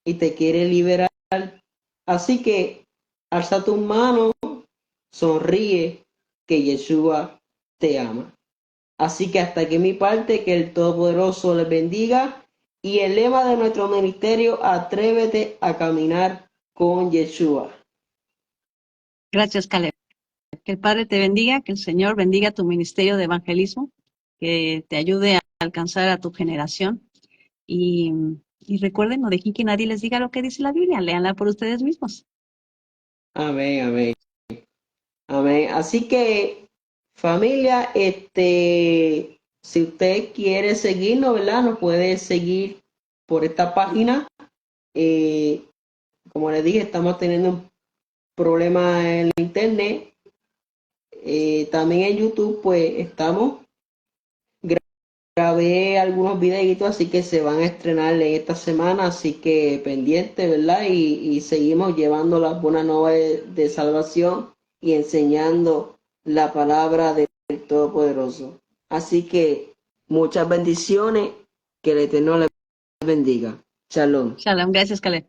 y te quiere liberar. Así que alza tus manos, sonríe, que Yeshua te ama. Así que hasta aquí mi parte, que el Todopoderoso les bendiga. Y el lema de nuestro ministerio, atrévete a caminar con Yeshua. Gracias, Caleb. Que el Padre te bendiga, que el Señor bendiga tu ministerio de evangelismo, que te ayude a alcanzar a tu generación. Y, y recuerden, no dejen que nadie les diga lo que dice la Biblia, léanla por ustedes mismos. Amén, amén, amén. Así que, familia, si usted quiere seguirnos, ¿verdad? Nos puede seguir por esta página. Eh, Como les dije, estamos teniendo un problema en la internet. También en YouTube, pues estamos. Grabé algunos videitos, así que se van a estrenar en esta semana, así que pendiente, ¿verdad? Y seguimos llevando las buenas nuevas de salvación y enseñando la palabra del Todopoderoso. Así que muchas bendiciones, que el Eterno les bendiga. Shalom. Shalom, gracias, Caleb.